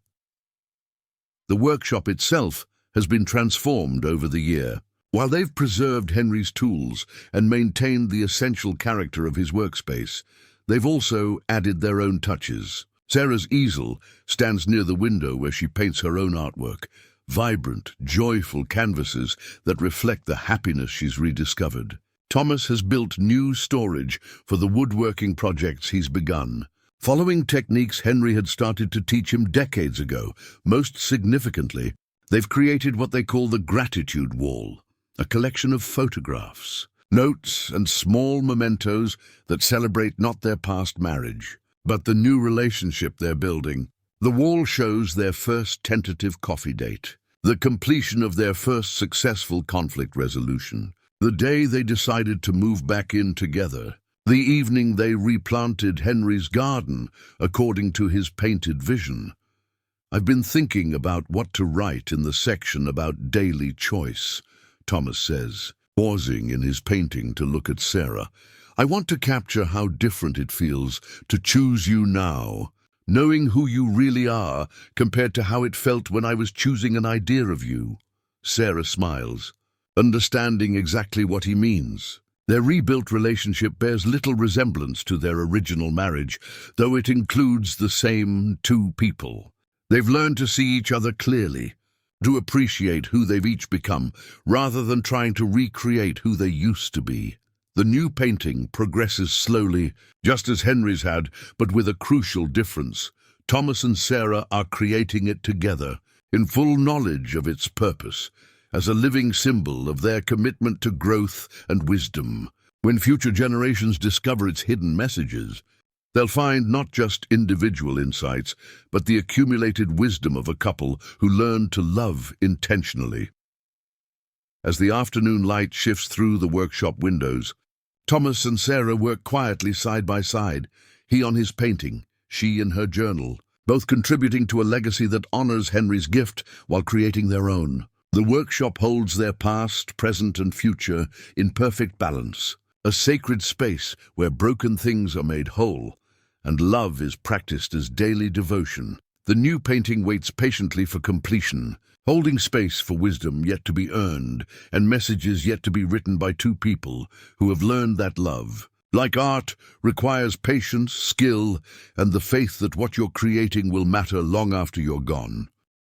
The workshop itself has been transformed over the year. While they've preserved Henry's tools and maintained the essential character of his workspace, they've also added their own touches. Sarah's easel stands near the window where she paints her own artwork, vibrant, joyful canvases that reflect the happiness she's rediscovered. Thomas has built new storage for the woodworking projects he's begun, following techniques Henry had started to teach him decades ago. Most significantly, they've created what they call the gratitude wall, a collection of photographs, notes, and small mementos that celebrate not their past marriage, but the new relationship they're building. The wall shows their first tentative coffee date, the completion of their first successful conflict resolution, the day they decided to move back in together, the evening they replanted Henry's garden according to his painted vision. I've been thinking about what to write in the section about daily choice, Thomas says, pausing in his painting to look at Sarah. I want to capture how different it feels to choose you now, knowing who you really are compared to how it felt when I was choosing an idea of you. Sarah smiles, understanding exactly what he means. Their rebuilt relationship bears little resemblance to their original marriage, though it includes the same two people. They've learned to see each other clearly, to appreciate who they've each become, rather than trying to recreate who they used to be. The new painting progresses slowly, just as Henry's had, but with a crucial difference. Thomas and Sarah are creating it together, in full knowledge of its purpose, as a living symbol of their commitment to growth and wisdom. When future generations discover its hidden messages, they'll find not just individual insights, but the accumulated wisdom of a couple who learned to love intentionally. As the afternoon light shifts through the workshop windows, Thomas and Sarah work quietly side by side, he on his painting, she in her journal, both contributing to a legacy that honors Henry's gift while creating their own. The workshop holds their past, present, and future in perfect balance, a sacred space where broken things are made whole, and love is practiced as daily devotion. The new painting waits patiently for completion, holding space for wisdom yet to be earned and messages yet to be written by two people who have learned that love, like art, requires patience, skill, and the faith that what you're creating will matter long after you're gone.